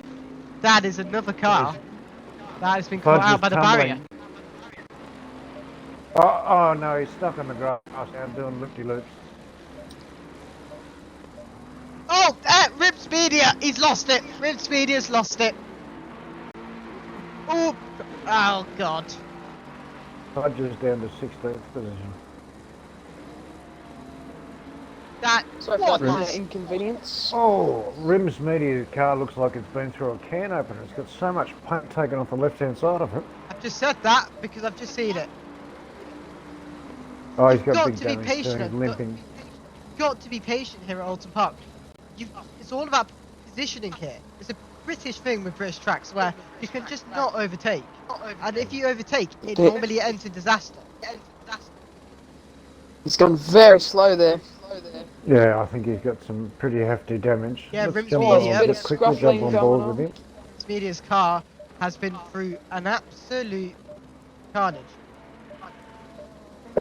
that is another car that has been caught out by the barrier. Oh no, he's stuck on the grass now doing loopy-loops. Oh, Ribs Media, he's lost it. Ribs Media's lost it. Oh god. Fudge is down to 16th position. So What? minor inconvenience. Oh, Rims Media's car looks like it's been through a can opener. It's got so much paint taken off the left-hand side of it. I've just said that because I've just seen it. Oh, he's You've got got big to be damage. patient. He's limping. You've got to be patient here at Oulton Park. It's all about positioning here. It's a British thing with British tracks where you can just not overtake. And if you overtake, it normally ends in disaster. He's gone very slow there. Yeah, I think he's got some pretty hefty damage. Yeah, Let's Rims jump Media. on, let's quickly jump on board with him. Rims Media's car has been through an absolute carnage.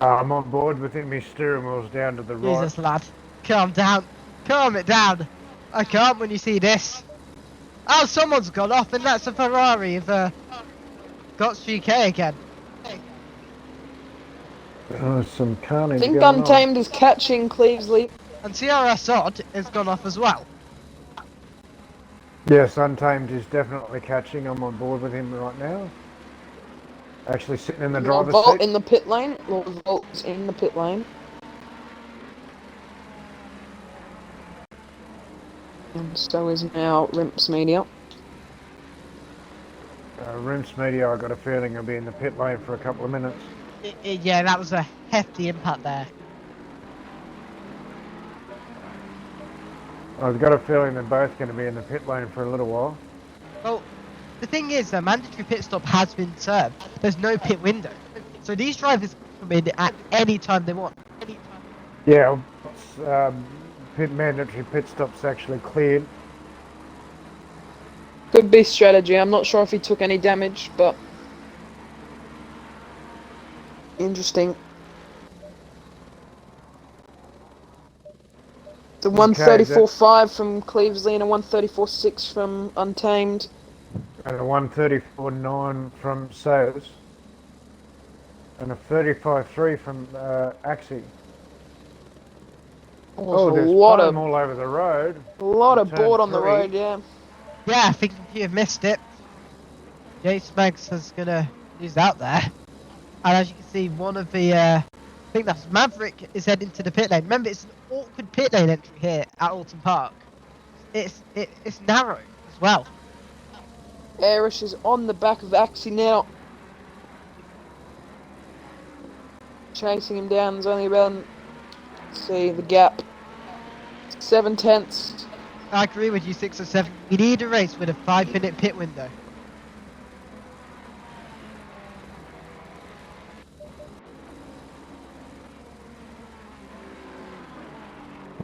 I'm on board with him. His steering wheel's down to the right. Jesus, lad. Calm down. Calm it down. I can't when you see this. Oh, someone's gone off, and that's a Ferrari of got GK again. Some carnage I think going Untamed is catching Clevesley. And CRS Odd has gone off as well. on. Yes, Untamed is definitely catching. I'm on board with him right now. Actually sitting in the driver's Volt seat. in the pit lane. Volt's in the pit lane. And so is now Rimps Media. Rims Media, I got a feeling he'll be in the pit lane for a couple of minutes. Yeah, that was a hefty impact there. I've got a feeling they're both going to be in the pit lane for a little while. Well, the thing is, the mandatory pit stop has been served. There's no pit window. So these drivers can come in at any time they want. Yeah, mandatory pit stop's actually cleared. Could be strategy. I'm not sure if he took any damage, but interesting. The 134.5 from Clevesley and a 134.6 from Untamed. And a 134.9 from Sayers. And a 35.3 from Axie. Oh, there's foam all over the road. A lot of Turn board on the 3. road, yeah. Yeah, I think you have missed it. Jace Mags is gonna use out there. And as you can see, one of the, I think that's Maverick is heading to the pit lane. Remember, it's an awkward pit lane entry here at Oulton Park. It's narrow as well. Arish is on the back of Axie now. Chasing him down. There's only about, let's see, the gap. 7 tenths. I agree with you, 6 or 7. We need a race with a 5-minute pit window.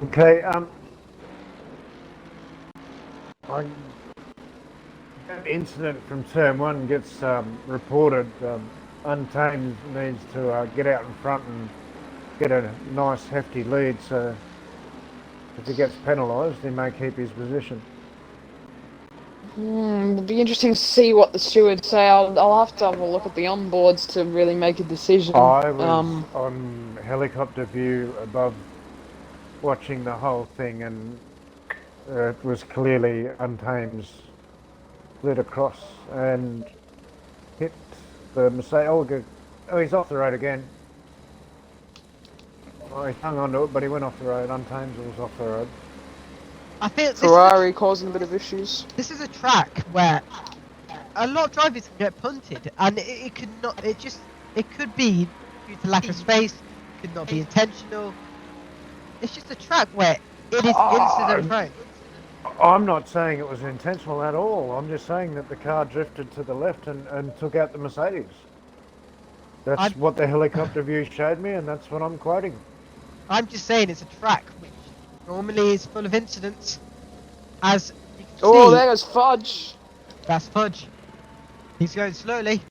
Okay, that incident from turn 1 gets reported. Untamed needs to get out in front and get a nice hefty lead, so If he gets penalised, he may keep his position. It'll be interesting to see what the stewards say. I'll have to have a look at the onboards to really make a decision. I was on helicopter view above watching the whole thing, and it was clearly Untame's slid across and hit the Mercedes. Oh, he's off the road again. Oh, he hung onto it, but he went off the road. Untame's was off the road. I think Ferrari causing a bit of issues. This is a track where a lot of drivers can get punted, and it could not. It could be due to lack of space. It could not be intentional. It's just a track where it is incident prone. I'm not saying it was intentional at all. I'm just saying that the car drifted to the left and took out the Mercedes. That's what the helicopter view showed me, and that's what I'm quoting. I'm just saying it's a track which normally is full of incidents. As you can Oh, see, there goes Fudge. that's Fudge. He's going slowly.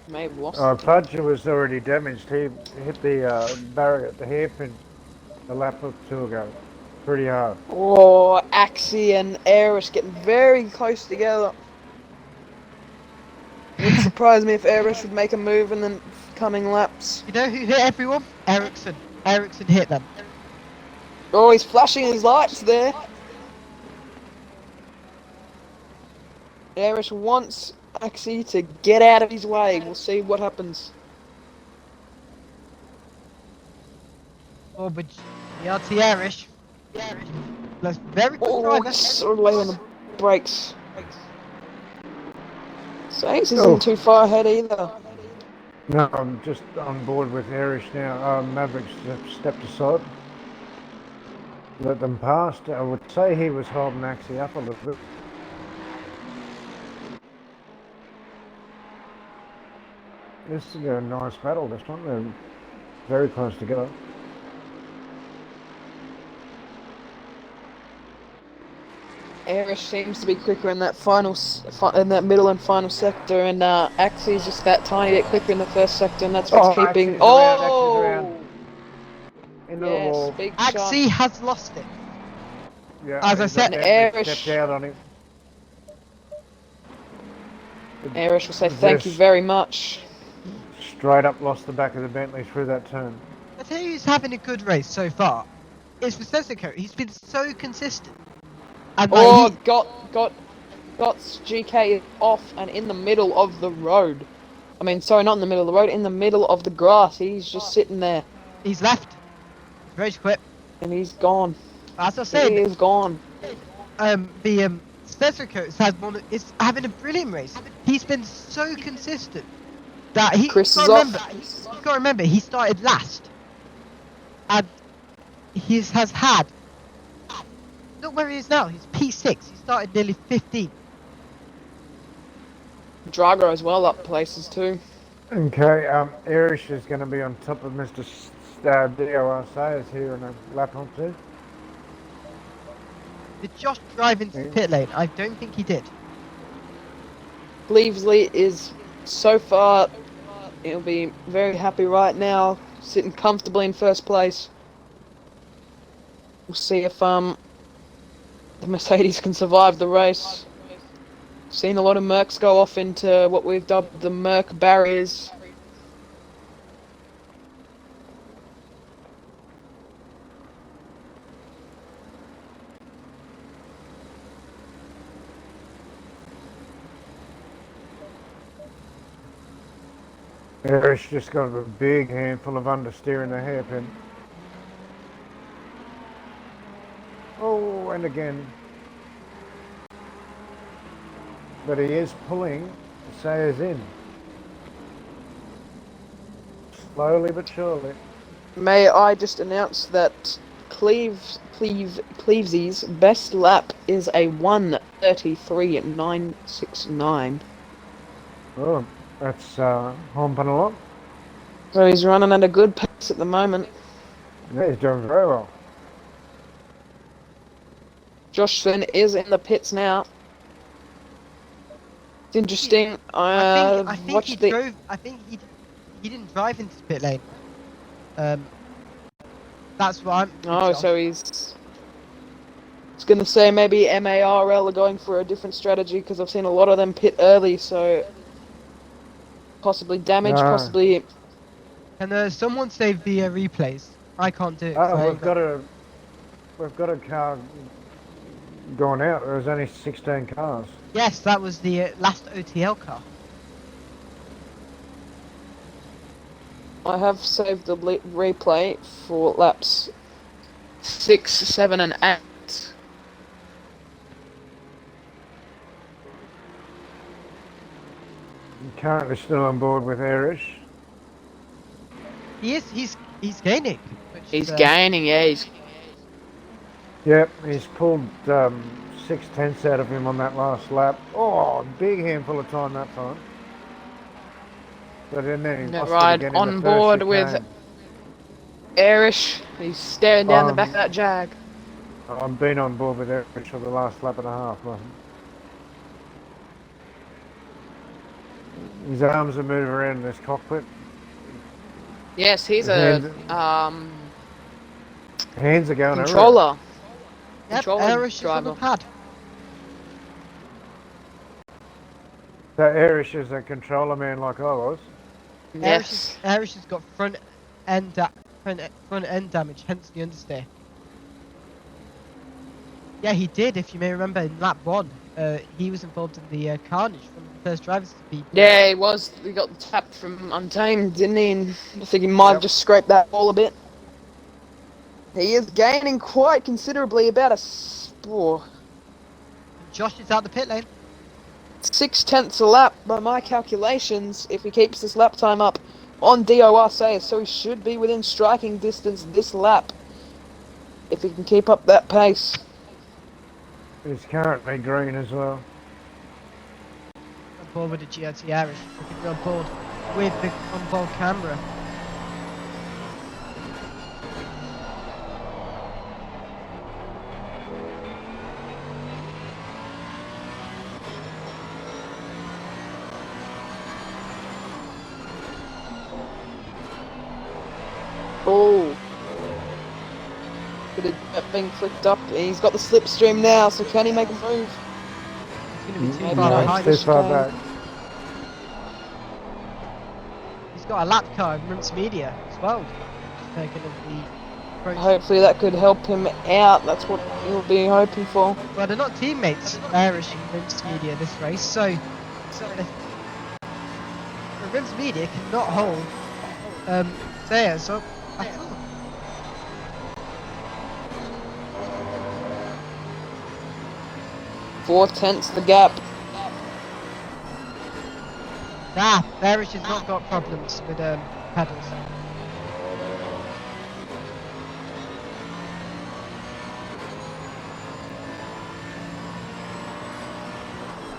May have lost. Fudge was already damaged. He hit the barrier, the hairpin, a lap or two ago. Pretty hard. Oh, Axie and Eris getting very close together. It wouldn't surprise me if Eris would make a move in the coming laps. You know who hit everyone? Ericsson. Ericsson hit them. Oh, he's flashing his lights there. Eris wants Axie to get out of his way. We'll see what happens. Oh, but the RT Irish. That's very good Oh, driver. he's sort of late on the brakes. Saints isn't too far ahead either. No, I'm just on board with Erish now. Maverick's stepped aside. Let them past. I would say he was holding Axie up a little bit. This is a nice battle, this one. They're very close together. Eris seems to be quicker in that middle and final sector, and Axie's just that tiny bit quicker in the first sector, and that's what's keeping. Axie's around. Into the Yes, wall. big shot. Axie has lost it. Yeah, As I said, Erish. stepped out on him. Eris will say thank you very much. Straight up lost the back of the Bentley through that turn. I tell you who's having a good race so far. It's Vasesico. He's been so consistent. And Oh, like, got GK off and in the middle of the road. I mean, sorry, not in the middle of the road, in the middle of the grass. He's just sitting there. he's left. Race quit. And he's gone. As I said, He is gone. the Vasesico is having a brilliant race. He's been so consistent that Chris is you've off. got to remember, he started last. And he has had, look where he is now, he's P6, he started nearly 15. Drago as well up places too. Okay, Erish is going to be on top of Mr. DORC is here in a lap or two. Did Josh drive into the pit lane? I don't think he did. Leavesley is so far, he'll be very happy right now, sitting comfortably in first place. We'll see if the Mercedes can survive the race. Seen a lot of Mercs go off into what we've dubbed the Merc barriers. Erish just got a big handful of understeer in the hairpin. Oh, and again. But he is pulling Sayers in. Slowly but surely. May I just announce that Clevesy's best lap is a 1:33.969. Oh, that's humping along. So he's running at a good pace at the moment. Yeah, he's doing very well. Josh Finn is in the pits now. It's interesting. I think watched the. drove. I think he didn't drive into the pit lane. That's what I'm. Oh, so he's. I was gonna say maybe MARL are going for a different strategy because I've seen a lot of them pit early, so possibly damage, No. possibly. Can someone save the replays? I can't do it. 'cause Oh, I we've ain't got a car gone out. There's only 16 cars. Yes, that was the last OTL car. I have saved the replay for laps 6, 7, and 8. I'm currently still on board with Irish. He's gaining. Which He's is, gaining, yeah. Yep, he's pulled 6/10 out of him on that last lap. Oh, big handful of time that time. But then he lost it Right, again in on the first board with chicane. Irish. He's staring down the back of that Jag. I've been on board with Irish for the last lap and a half, mate. His arms are moving around in this cockpit. Yes, he's Hands- Hands are going everywhere. controller. yep, controller Irish is on the driver. pad. So Irish is a controller man like I was. Yes. Irish has got front end damage, hence the understeer. Yeah, he did. If you may remember, in lap 1, he was involved in the carnage from the first drivers to be. Yeah, he was. He got tapped from Untamed, didn't he? And I think he might have just scraped that ball a bit. He is gaining quite considerably, about Josh is out the pit lane. 6/10 a lap by my calculations. If he keeps this lap time up on DORC, so he should be within striking distance this lap. If he can keep up that pace. He's currently green as well. On board with the GT Irish. Looking on board with the on-board camera. Oh. Bit of jet being flicked up. He's got the slipstream now, so can he make a move? He's going to be too Maybe far not. behind. Too far back. He's got a lap car in Rimps Media as well. Taking the approach. Hopefully that could help him out. That's what he'll be hoping for. Well, they're not teammates, Irish and Rimps Media this race, so Rimps Media cannot hold there, so I thought 4/10 the gap. nah, Irish has not got problems with pedals.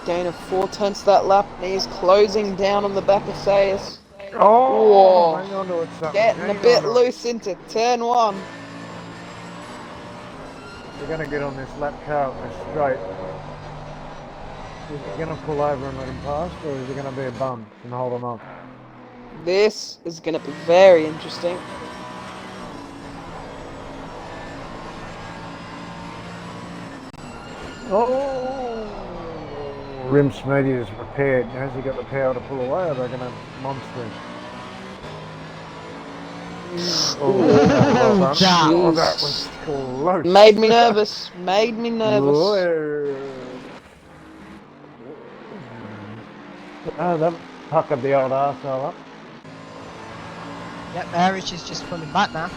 Gain of 4/10 that lap, and he's closing down on the back of Sayers. Oh, Whoa. hang on to it, son. Getting a Hang bit on to it. loose into turn 1. We're going to get on this lap car up this straight. Is he going to pull over and let him pass, or is he going to be a bum and hold him up? This is going to be very interesting. Oh! Rimps Media is prepared. Has he got the power to pull away, or are they going to monster him? Oh, well done. Oh, that was close. Made me nervous. Made me nervous. Oh, that puckered the old arsehole up. Yep, Irish is just pulling back now.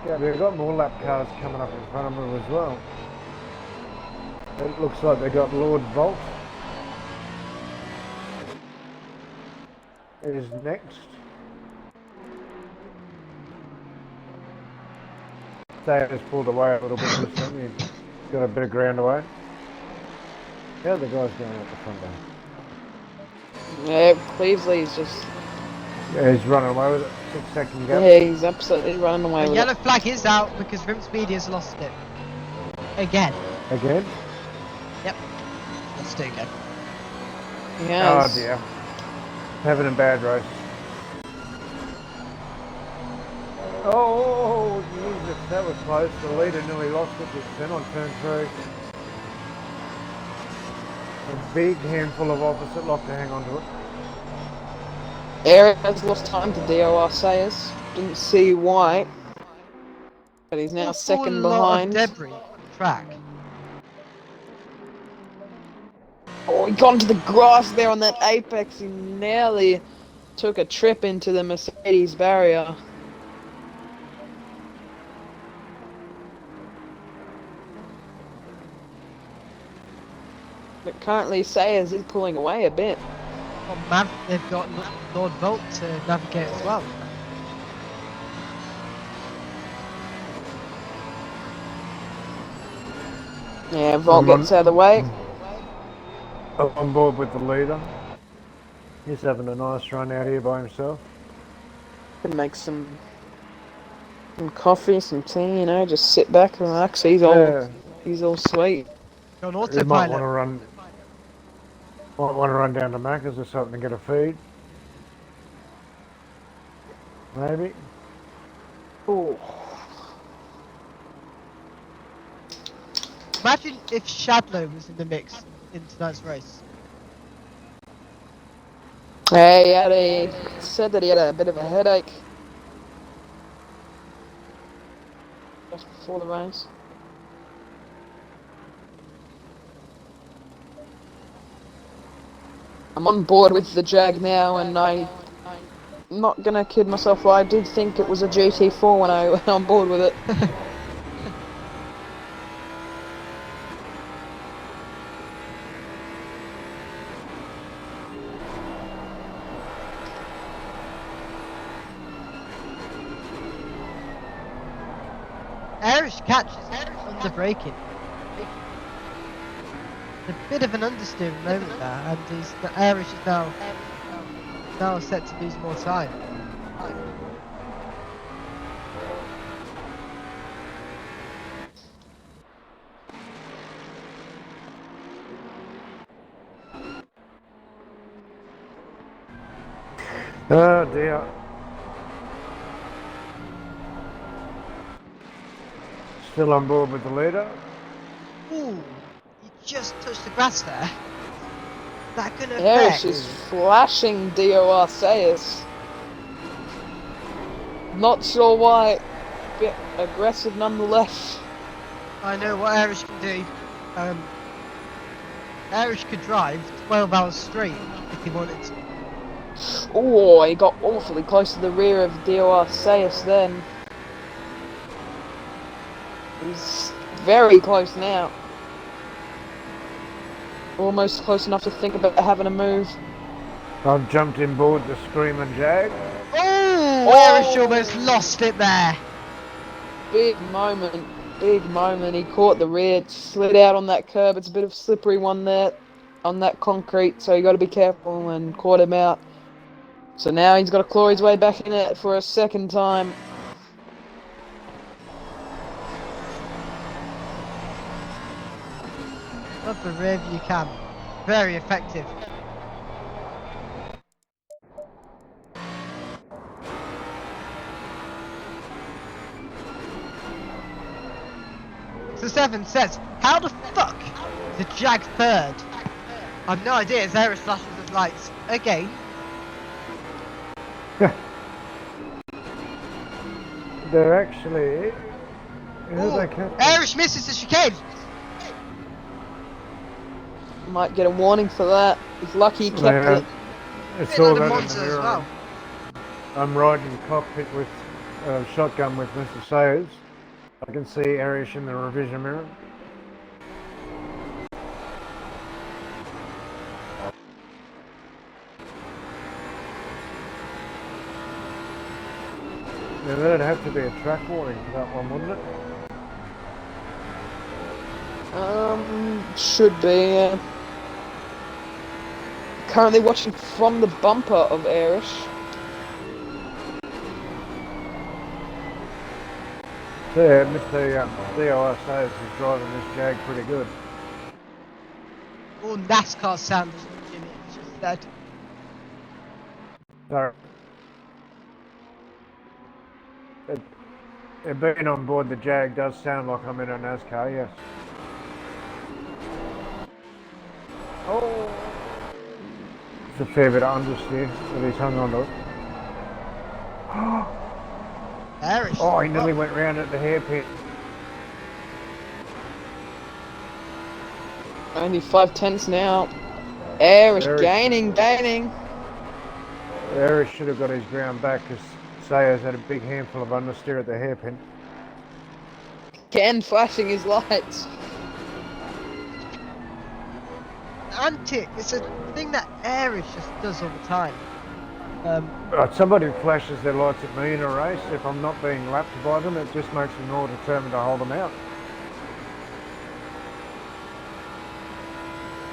Okay, they've got more lap cars coming up in front of them as well. It looks like they got Lord Volt is next. Sayers pulled away a little bit this time. He's got a bit of ground away. How are the guys going out the front there? Yeah, Clevesley's just... Yeah, he's running away with it. 6-second gap. Yeah, he's absolutely running away The with yellow it. flag is out because Rimps Media's lost it. Again. Again? Yep. Lost it again. Yes. Oh dear. Having a bad race. Oh! That was close. The leader nearly lost it just then on turn 3. A big handful of opposite lock to hang on to it. Eric has lost time to DOR Sayers. Didn't see why. But he's now second lot of behind. debris on the track. Oh, he got into the grass there on that apex. He nearly took a trip into the Mercedes barrier. But currently Sayers is pulling away a bit. On they've got Lord Volt to navigate as well. Yeah, Volt gets out of the way. On board with the leader. He's having a nice run out here by himself. Can make some coffee, some tea, you know, just sit back and relax. He's all sweet. On You might want autopilot. to run. Might want to run down to Macca's or something to get a feed. Maybe. Ooh. Imagine if Shadlow was in the mix in tonight's race. Hey, he said that he had a bit of a headache just before the race. I'm on board with the Jag now, and I'm not gonna kid myself. I did think it was a GT4 when I went on board with it. Irish catches on the braking. A bit of an understeering moment there, and the Irish is now set to lose more time. Oh dear. Still on board with the leader. Ooh, he just touched the grass there. That gonna Erish affect? is flashing DOR Sayers. Not sure why. Bit aggressive nonetheless. I know what Irish can do. Irish could drive 12 hours straight if he wanted to. Oh, he got awfully close to the rear of DOR Sayers then. He's very close now. Almost close enough to think about having a move. I've jumped in board the Screaming Jag. Oh, Irish almost lost it there. Big moment, big moment. He caught the rear, slid out on that curb. It's a bit of a slippery one there on that concrete, so you got to be careful, and caught him out. So now he's got to claw his way back in it for a second time. Up the rear view cam. Very effective. So 7 says, how the fuck the Jag third? I've no idea, it's Irish flashes of lights. Again. They're actually... Irish misses the chicane. Might get a warning for that. He's lucky he kept it. It's all that in Monza the as mirror. well. I'm riding the cockpit with shotgun with Mr. Sayers. I can see Arish in the revision mirror. Yeah, that'd have to be a track warning for that one, wouldn't it? Should be. Currently watching from the bumper of Irish. So yeah, Mr. DOR Sayers is driving this Jag pretty good. All NASCAR sound is what Jimmy just said. So, Being on board the Jag does sound like I'm in a NASCAR, yes. Oh! It's a fair bit of understeer, but he's hung on to it. Irish. Oh, he nearly went round at the hairpin. Only 5/10 now. Irish Irish. gaining. Irish should have got his ground back because Sayers had a big handful of understeer at the hairpin. Again flashing his lights. Antic. It's a thing that Irish just does all the time. Somebody flashes their lights at me in a race, if I'm not being lapped by them, it just makes me more determined to hold them out.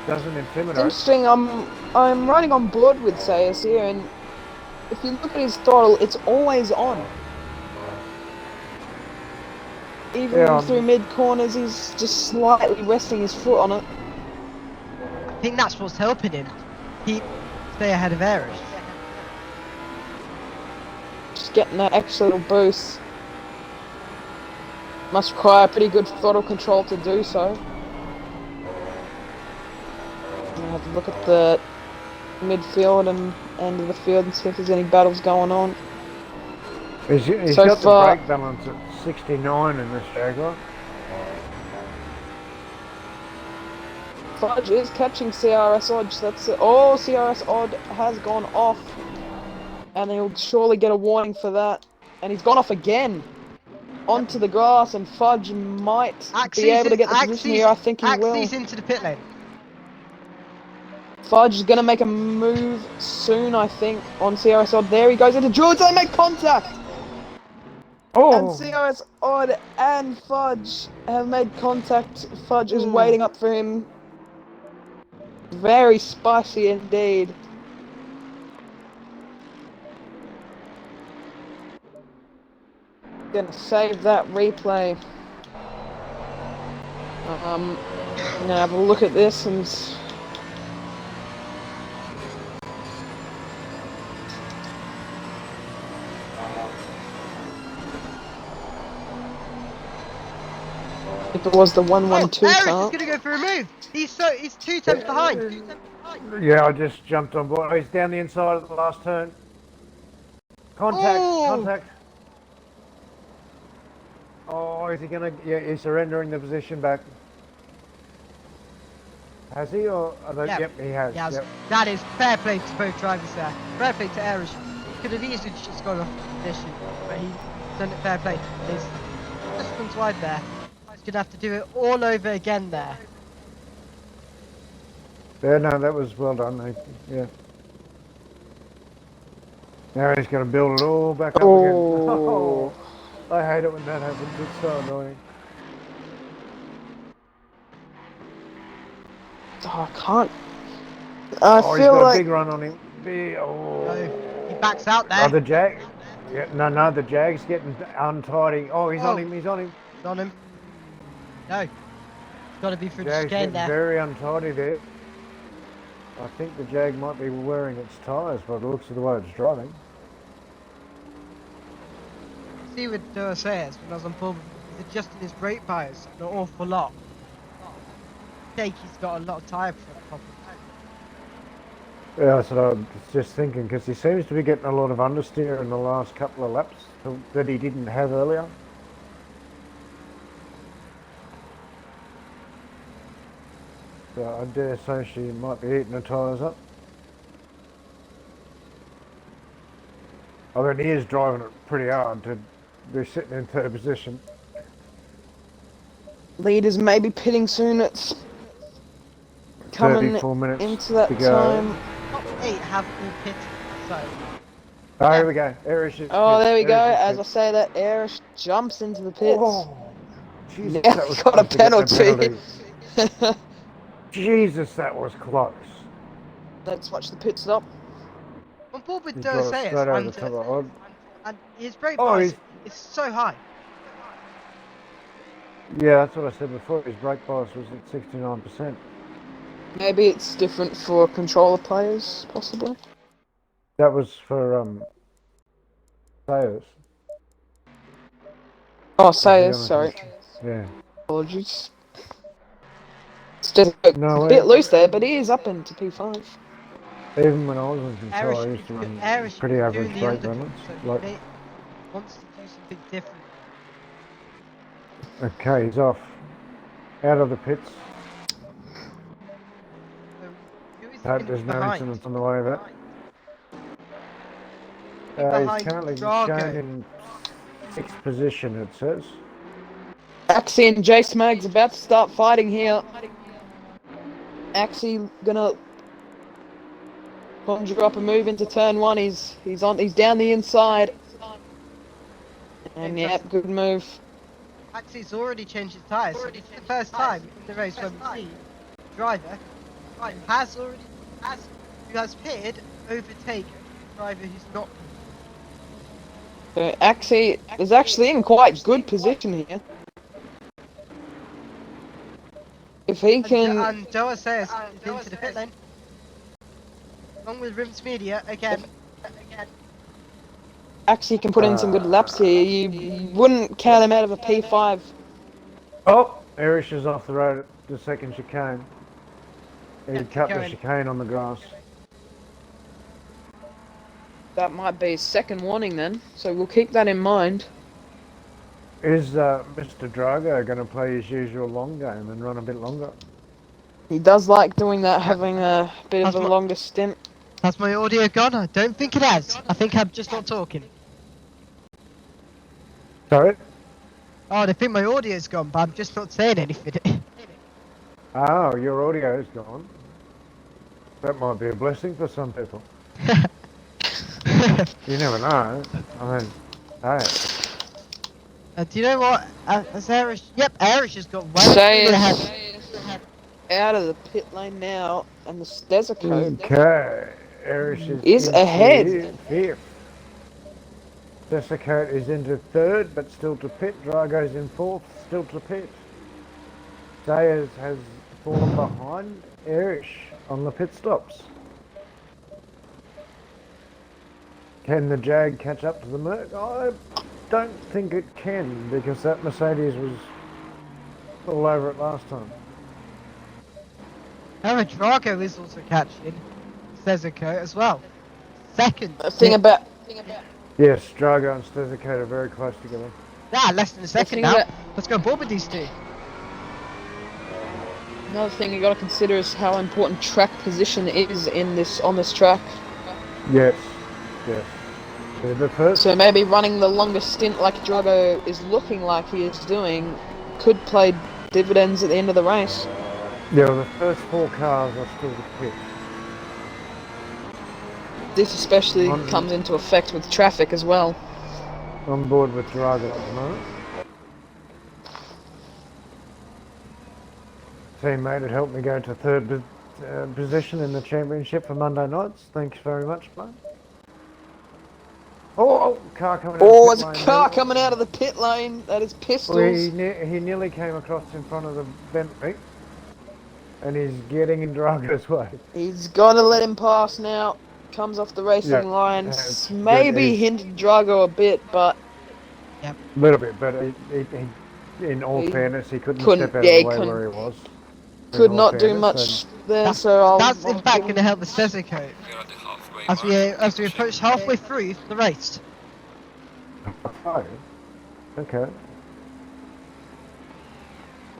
Doesn't It's intimidate. interesting. I'm riding on board with Sayers here, and if you look at his throttle, it's always on. Even through mid corners, he's just slightly resting his foot on it. I think that's what's helping him stay ahead of Irish. Just getting that extra little boost. Must require pretty good throttle control to do so. I'll have to look at the midfield and end of the field and see if there's any battles going on. He's So got far- the brake balance at 69 in this Jaguar. Fudge is catching CRS Odd. That's it. Oh, CRS Odd has gone off. And he'll surely get a warning for that. And he's gone off again. Onto the grass, and Fudge might be able to get the position here. I think he will. Axie's into the pit lane. Fudge is going to make a move soon, I think, on CRS Odd. There he goes into George. They make contact! And CRS Odd and Fudge have made contact. Fudge is waiting up for him. Very spicy indeed. Gonna save that replay. Gonna have a look at this and if it was the 112 Irish car. is going to go for a move. He's 2 temps behind. Yeah, I just jumped on board. He's down the inside of the last turn. Contact. Oh, is he gonna? Yeah, he's surrendering the position back. Has he, or? Yep, he has. Yep. That is fair play to both drivers there. Fair play to Irish. He could have easily just gone off the position, but he's done it fair play. He's just gone wide there. He's going to have to do it all over again there. Yeah, no, that was well done. Yeah. Now he's going to build it all back up again. Oh, I hate it when that happens. It's so annoying. Oh, I can't. I he's feel got like a big run on him. No, he backs out there. Oh, the Jag. Yeah, no, the Jag's getting untidy. Oh, he's on him. He's on him. He's on him. No. It's got to be for Jag's chicane getting there. very untidy there. I think the Jag might be wearing its tyres by the looks of the way it's driving. See what says when I was on board, he's adjusting his brake bias an awful lot. I think he's got a lot of tyre problems. Yeah, that's what I was just thinking, because he seems to be getting a lot of understeer in the last couple of laps that he didn't have earlier. So I dare say she might be eating the tyres up. I mean, he is driving it pretty hard to be sitting in third position. leaders may be pitting soon. It's coming 34 minutes into that to go. time. Top 8 have all pitted, so Oh, here we go. Irish is Oh, pit. there we go. Irish is As pit. I say that, Irish jumps into the pits. Oh, Jesus, Yeah, that was got a close to getting penalty. Jesus, that was close. Let's watch the pit stop. on board with He got it straight over the top of it. and his brake Oh, bias he's- is so high. Yeah, that's what I said before. His brake bias was at 69%. Maybe it's different for controller players, possibly. That was for Sayers. Oh, Is he on a sorry. caution? Yeah. Apologies. It's just a No, bit loose there, but he is up into P5. even when I was in control, I Irish, used to run Irish pretty is average doing the brake undercut, limits. so he Like, wants to do something different. okay, he's off. Out of the pits. So who is Hope in there's no behind? incidents on the way of it. He's Behind currently shown Drago. in 6th position, it says. Axie and Jace Mag's about to start fighting here. Axie gonna conjure up a move into turn 1. He's down the inside. And yep, good move. Axie's already changed his tyres, so this is the first time in the race when we see a driver who has pitted overtake a driver who's not. So Axie is actually in quite good position here. If he can... And Doa says is into the pit lane. Along with Rims Media again. Axie can put in some good laps here. You wouldn't count him out of a P5. Oh, Irish is off the road at the second chicane. He cut the going. chicane on the grass. That might be his second warning then, so we'll keep that in mind. Is Mr. Drago going to play his usual long game and run a bit longer? He does like doing that, having a bit of a longer stint. Has my audio gone? I don't think it has. I think I'm just not talking. Sorry? Oh, I think my audio's gone, but I'm just not saying anything. Oh, your audio is gone. That might be a blessing for some people. You never know. I mean, hey. Do you know what? Has Irish? Yep, Irish has got way Say out of the pit lane now, and the Stezaco Okay, Irish is ahead. 5th. Desicate is into 3rd, but still to pit. Drago's in 4th, still to pit. Sayers has fallen behind Irish on the pit stops. Can the Jag catch up to the Merc? I don't think it can, because that Mercedes was all over it last time. However, Drago is also catching Stezaco as well. Second. The thing about Yes, Drago and Stezacote are very close together. Less than a second thing now. about- Let's go board with these two. Another thing you got to consider is how important track position is on this track. Yes, yes. The first, So maybe running the longest stint like Drago is looking like he is doing could play dividends at the end of the race. yeah, the first 4 cars are still to pit. This especially comes into effect with traffic as well. On board with Drago at the moment. Teammate had helped me go to 3rd position in the championship for Monday nights. Thanks very much, mate. Oh, car coming out Oh, of there's the a pit lane car now. coming out of the pit lane. That is Pistols. Well, he nearly came across in front of the Bentley. And he's getting in Drago's way. He's got to let him pass now. Comes off the racing line. it's good. Maybe hindered Drago a bit, but A little bit, but in all He fairness, he couldn't couldn't- step out yeah, of he the way couldn't- where he was. In could all not do fairness, much there. So That's in fact going to help the Stezaco You're at the halfway mark. as we approach halfway through the race. Oh, okay.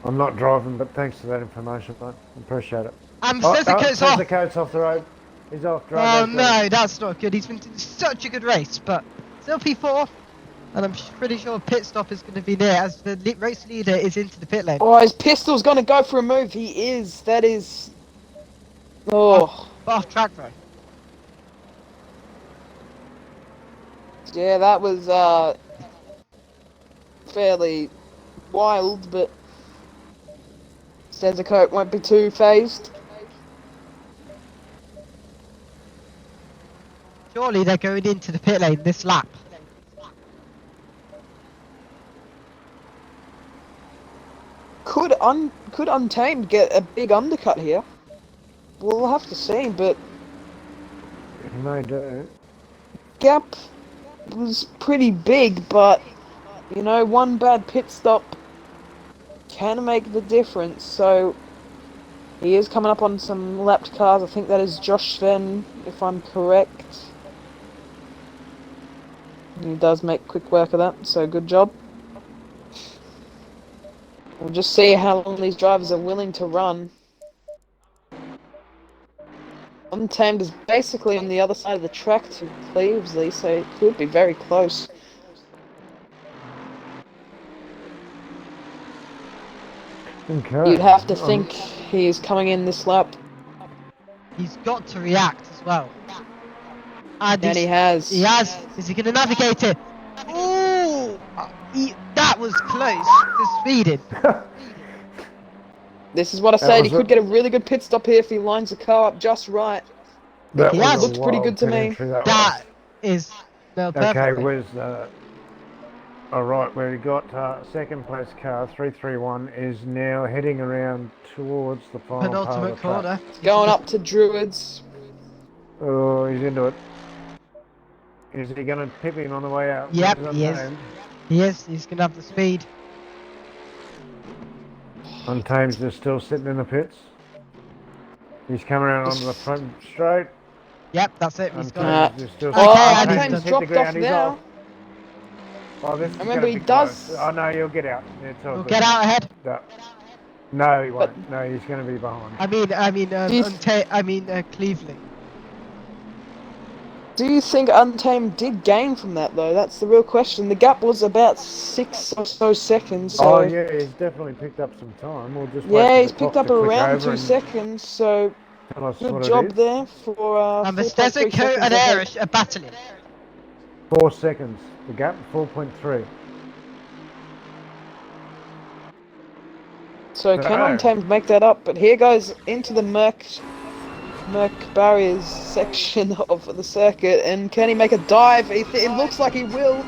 I'm not driving, but thanks for that information, mate. Appreciate it. And Stezaco's off. Stezaco's off the road. He's off. Oh Drago's no, that's not good. He's been doing such a good race, but still P4. And I'm pretty sure pit stop is going to be there as the race leader is into the pit lane. Oh, his Pistol's going to go for a move. He is. That is. Oh. Off track though. Yeah, that was fairly wild, but Stezaco won't be too phased. Surely they're going into the pit lane this lap. Could Untamed get a big undercut here? We'll have to see, but He may do. gap was pretty big, but you know, one bad pit stop can make the difference. So he is coming up on some lapped cars. I think that is Josh Sven, if I'm correct. He does make quick work of that, so good job. We'll just see how long these drivers are willing to run. Untamed is basically on the other side of the track to Clevesley, so it could be very close. Okay. You'd have to think he is coming in this lap. He's got to react as well. And he has. He has. Is he going to navigate it? Ooh! That was close to speeding. This is what I said. He could get a really good pit stop here if he lines the car up just right. That He was has a looked pretty wild good to pit me. entry, that That is no was. perfect. Okay, where's the... Alright, where he got second place car, 331, is now heading around towards the final part of Penultimate the track. corner. Going up to Druids. Oh, he's into it. Is he going to pip him on the way out? Yep, Because he is. He is. He's going to have the speed. Untamed is still sitting in the pits. He's coming around onto the front straight. Yep, that's it. He's got Untamed is still Okay, and he's Untamed's hit the dropped ground, off he's now. off. Oh, this is Remember, gonna he be does- close. Oh no, he'll get out. It's all We'll good. get out ahead. No, he won't. No, he's going to be behind. Cleveland. Do you think Untamed did gain from that, though? That's the real question. The gap was about 6 or so seconds, so... Oh yeah, he's definitely picked up some time. We'll just wait Yeah, for he's the picked clock up to click around over 2 and seconds, so tell us good what job it is. there for And 4.3 Mestezo, Co seconds and ahead. Irish are battling. 4 seconds. The gap, 4.3. So can No. Untamed make that up? But here goes into the Merc barriers section of the circuit, and can he make a dive? It looks like he will.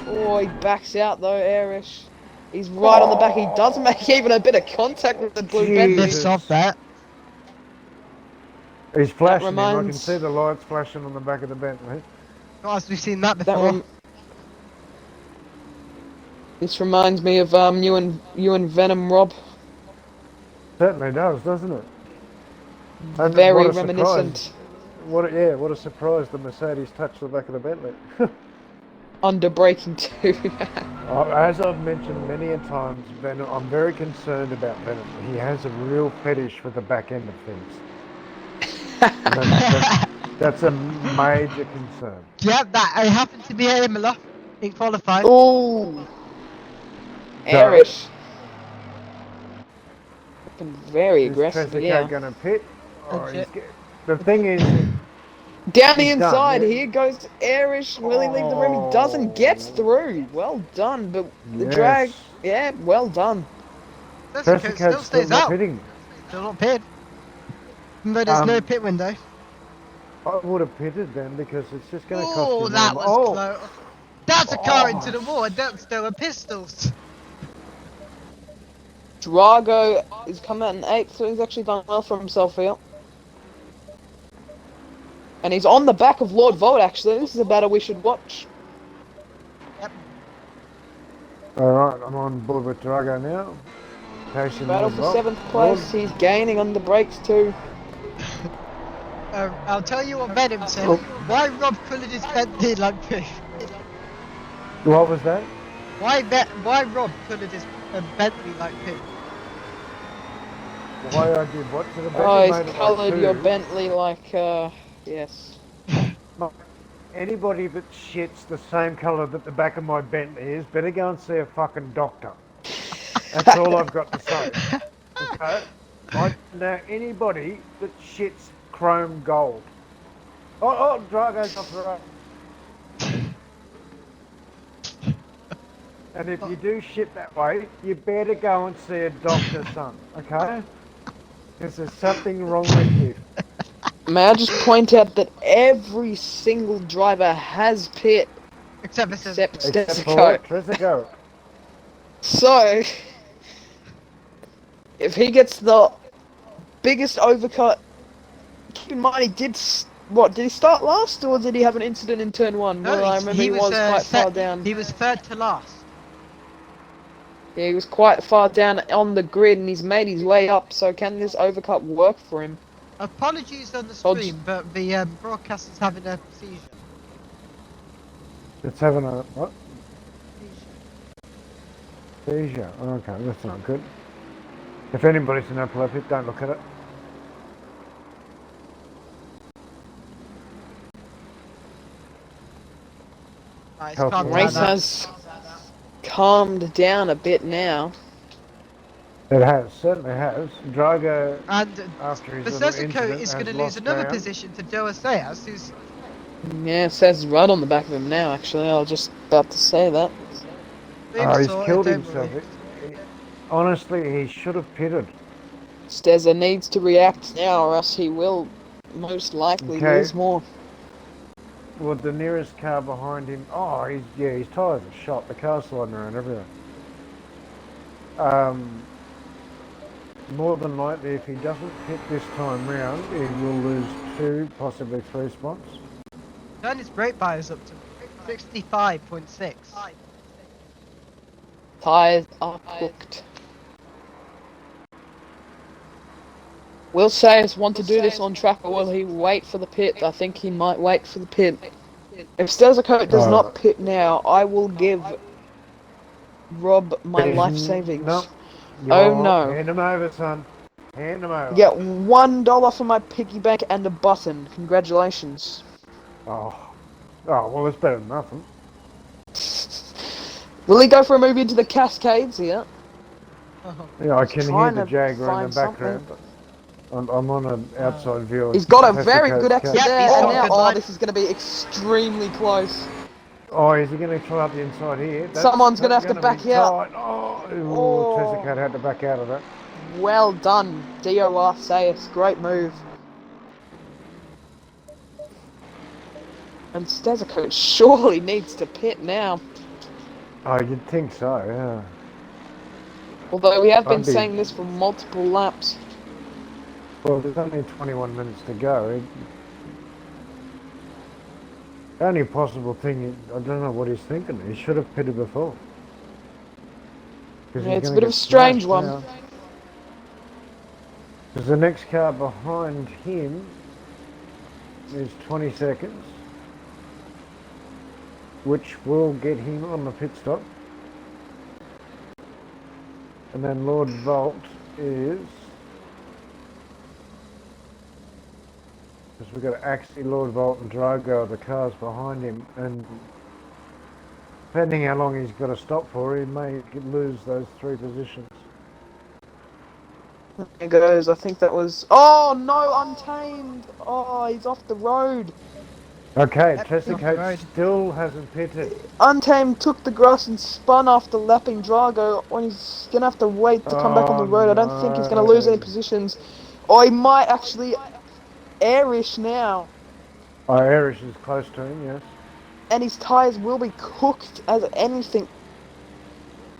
Oh, he backs out though, Irish. He's right on the back. He doesn't make even a bit of contact with the blue Bentley. Lifts off that. He's flashing him. I can reminds- see the lights flashing on the back of the Bentley. Guys, we've seen that That before. This reminds me of you and Venom, Rob. Certainly does, doesn't it? And Very what a reminiscent. surprise. What a surprise the Mercedes touched the back of the Bentley. Under braking too. As I've mentioned many a times, Venom, I'm very concerned about Venom. He has a real fetish for the back end of things. That's a major concern. Yep, that I happened to be at Imola in qualifying. Ooh. Irish. Looking very aggressive, Is yeah. going to pit? Legit. The thing is, Down the He's done, inside, yeah. here goes Irish. Will he leave the room? He doesn't get through. Well done, but the yes. drag, yeah, well done. That's okay, Pressure still code's still stays not out. pitting. Still not pitted. But there's no pit window. I would have pitted then because it's just going to cost Oh, you that more. was close. That's a car Oh. into the wall, and that's still a pistols. Drago is coming out in 8th, so he's actually done well for himself here. And he's on the back of Lord Volt, actually. This is a battle we should watch. Alright, I'm on board with Drago now. Chasing Battle Lord for Bob. 7th place. He's gaining on the brakes too. I'll tell you what Venom said. Oh. Why Rob coloured his Bentley like poo? What was that? Why Rob coloured his Bentley like poo? Why I did what to the Bentley? Oh, made he's it like coloured your two. Bentley like, yes. Anybody that shits the same colour that the back of my Bentley is, better go and see a fucking doctor. That's all I've got to say. Okay? Now, anybody that shits chrome gold. Oh, Drago's off the road. And if you do shit that way, you better go and see a doctor, son. Okay? Because there's something wrong with you. May I just point out that every single driver has pit Except this is except Except for Stesico. Trezeguet. So, if he gets the biggest overcut, keep in mind he did, did he start last or did he have an incident in turn 1? No, Well, I remember he was quite far down. He was third to last. Yeah, he was quite far down on the grid and he's made his way up, so can this overcut work for him? Apologies on the I'll stream, but the broadcast is having a seizure. It's having a what? Seizure. Okay, that's not good. If anybody's in epileptic, don't look at it. Right, Health calm warning. Race down now. has calmed down a bit now. It has, certainly has. Drago, And after his little Berserker incident, is has going to lose lost another ground. position to Doaseas, who's Yeah, it says right on the back of him now, actually. I was just about to say that. Oh, he's sorted, killed don't himself. worry. Honestly, he should have pitted. Stezza needs to react now, or else he will most likely Okay. lose more. Well, the nearest car behind him. Oh, his tyres are shot. The car's sliding around everywhere. More than likely, if he doesn't pit this time round, he will lose 2, possibly 3 spots. Turn his brake bias up to 65.6. Tyres are cooked. Will Sayers want to do this on track, or will he wait for the pit? I think he might wait for the pit. If Stezza does not pit now, I will give Rob my life savings. No. Oh no. Hand him over, son. Hand him over. You get $1 for my piggy bank and a button. Congratulations. Oh, well, it's better than nothing. Will he go for a move into the Cascades here? Yeah, I can hear Trying the to Jaguar in find the background. I'm on an outside view. of He's got a Pacific very Coast good exit Cat. there, he's and got now, good line. this is going to be extremely close. Oh, is he going to try up the inside here? Someone's gonna have to gonna back be out. tight. Oh, Oh. Tessicat had to back out of that. Well done, DOR Sayers. Great move. And Stezza surely needs to pit now. Oh, you'd think so, yeah. Although we have been I'd be- saying this for multiple laps. Well, there's only 21 minutes to go. The only possible thing, I don't know what he's thinking. He should have pitted before. 'Cause Yeah, he's it's a gonna bit of get a strange smashed one. now. Because the next car behind him is 20 seconds, which will get him on the pit stop. And then Lord Volt is... Because we've got Axie, Lord Volt and Drago, the cars behind him, and depending how long he's got to stop for, he may lose those 3 positions. There goes, I think that was... Oh no, Untamed! Oh, he's off the road. Okay, Yep, Tessicoat right. still hasn't pitted. Untamed took the grass and spun after lapping Drago when he's going to have to wait to come back on the road. I don't think he's going to lose any positions. Or he might actually airish now. Oh, Erish is close to him, yes. And his tyres will be cooked as anything.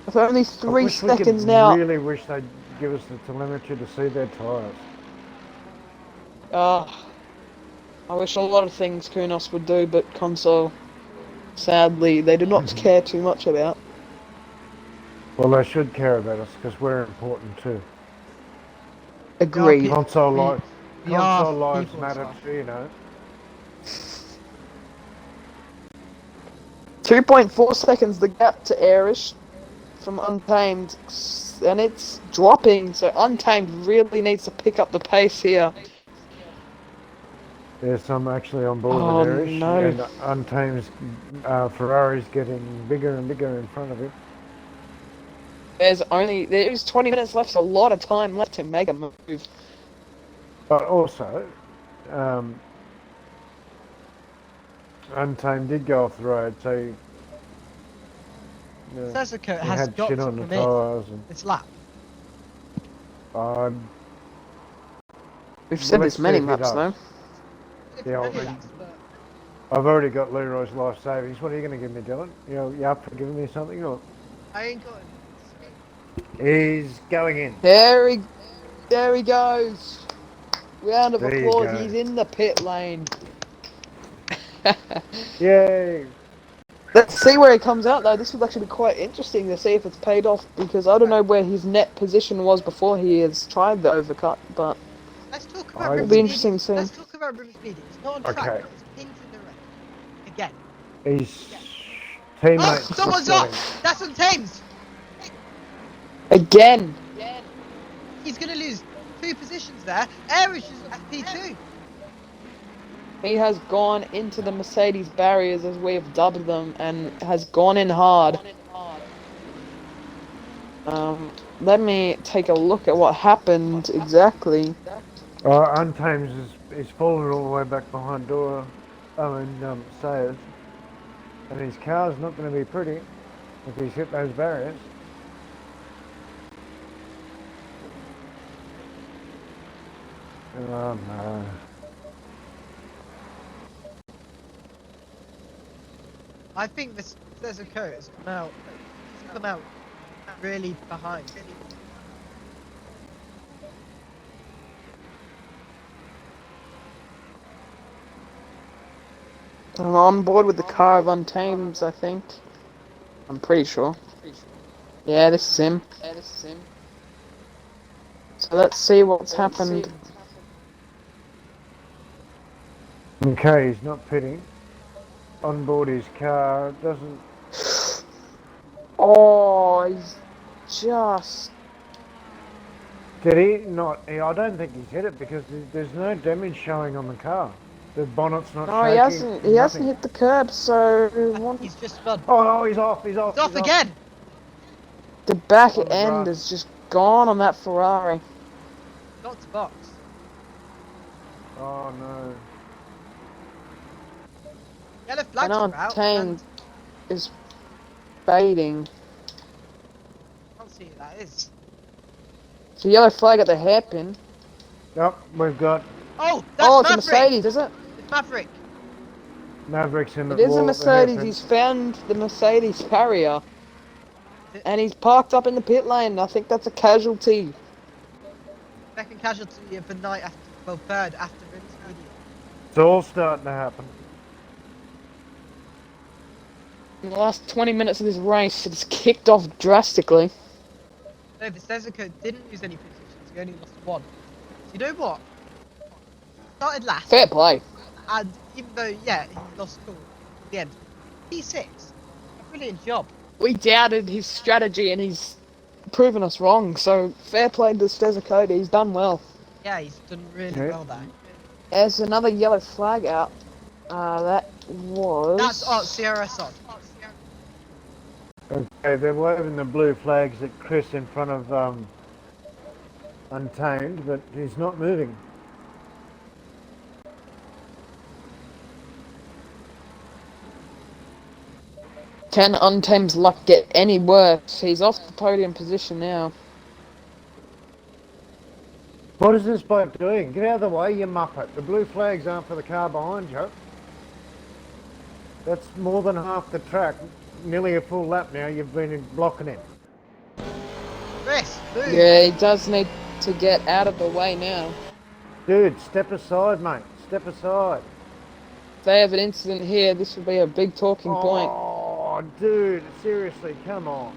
With only 3 seconds now. I really wish they'd give us the telemetry to see their tyres. I wish a lot of things Kunos would do, but console, sadly, they do not care too much about. Well, they should care about us because we're important too. Agreed. Console lives people matter stuff. too, you know. 2.4 seconds the gap to Airish from Untamed, and it's dropping, so Untamed really needs to pick up the pace here. Yes, I'm actually on board Oh, with Erish, no. and Untamed's Ferrari's getting bigger and bigger in front of him. There's 20 minutes left, so a lot of time left to make a move. But also, Untamed did go off the road, so Stezza he has had got shit to on the come in tyres. And this lap. We've said Well, this let's many see if he maps, does. though. Yeah, Maybe that's the- I've already got Leroy's life savings. What are you going to give me, Dylan? You up for giving me something? Or I ain't got he's going in. There he goes. Round of There you applause. go. He's in the pit lane. Yay! Let's see where he comes out though. This would actually be quite interesting to see if it's paid off because I don't know where his net position was before he has tried the overcut, but Let's talk I- about it'll River's be Media. interesting to see. Let's talk about River's Media. It's not on track, Okay. but it's pinned in the red. Again. His Oh, teammates. someone's got off! That's on Thames! Again! He's gonna lose 2 positions there. Irish is up to P2. He has gone into the Mercedes barriers as we have dubbed them and has gone in hard. Let me take a look at what happened exactly. Untames is falling all the way back behind Dora. Sayers. And his car's not going to be pretty if he's hit those barriers. Oh no. I think this Sezuko has come out really behind. I'm on board with the car of Untames, I think. I'm pretty sure. Yeah, this is him. So let's see what's happened. Okay, he's not pitting. On board his car, doesn't... Oh, he's just... Did he not? I don't think he's hit it because there's no damage showing on the car. The bonnet's not No, shaking. he hasn't hit the curb, so... He's just spun. Oh, he's off, he's off. It's off again! The back On the end grass. is just gone on that Ferrari. Not to box. Oh no. Yellow flags And are out. Untamed is fading. Can't see who that is. So yellow flag at the hairpin. Yep, we've got Oh, that's Oh, it's a Maverick! Mercedes, is it? It's Maverick. Mavericks in the It is a wall, Mercedes. the He's found the Mercedes Harrier. And he's parked up in the pit lane. I think that's a casualty. Second casualty of the night after, well, third after River's Media. It's all starting to happen. In the last 20 minutes of this race, it's kicked off drastically. No, the Sezuko didn't lose any positions. He only lost 1. So you know what? Started last. Fair play. And even though, yeah, he lost cool at the end. P6. A brilliant job. We doubted his strategy and he's proven us wrong. So fair play to Stezakoda. He's done well. Yeah, he's done really Yeah. well there. There's another yellow flag out. That was... That's CRS on. Okay, they're waving the blue flags at Chris in front of Untamed, but he's not moving. Can Untame's luck get any worse? He's off the podium position now. What is this bloke doing? Get out of the way, you muppet. The blue flags aren't for the car behind you. That's more than half the track. Nearly a full lap now, you've been blocking him. Chris, move. Yeah, he does need to get out of the way now. Dude, step aside, mate. Step aside. If they have an incident here, this will be a big talking point. Oh, dude, seriously, come on.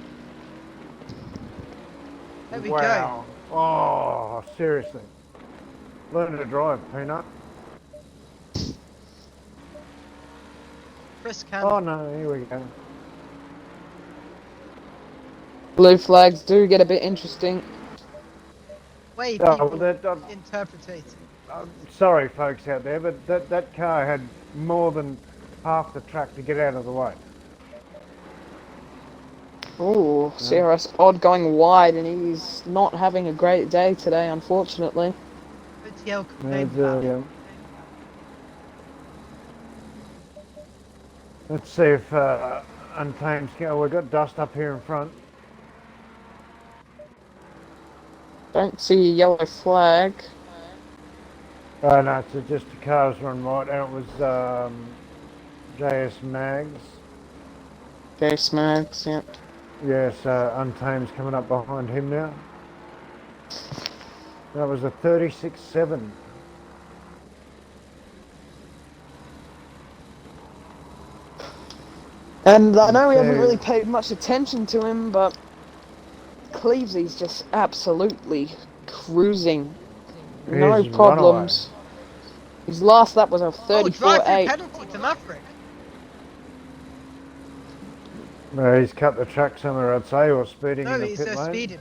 There we Wow. Oh, seriously. Learn to drive, Peanut. go. Chris can. Oh no, here we go. Blue flags do get a bit interesting. Way Oh, people well, that, interpretate. sorry, folks out there, but that car had more than half the track to get out of the way. Ooh, CRS Odd going wide, and he's not having a great day today, unfortunately. OTL complained about it. Let's see if Untamed can. Oh, we've got dust up here in front. Don't see a yellow flag. Oh no, it's just the cars run right, and it was JS Mags. Jace Mags, yeah. Yes, Untamed's coming up behind him now. That was a 36.7. And I know we haven't Okay. really paid much attention to him, but Clevesy's just absolutely cruising. No He's run away. problems. His last lap was a Oh, drive-through 34.8. penalty to Maverick. No, he's cut the track somewhere, I'd say, or speeding No, in the he's pit lane. speeding.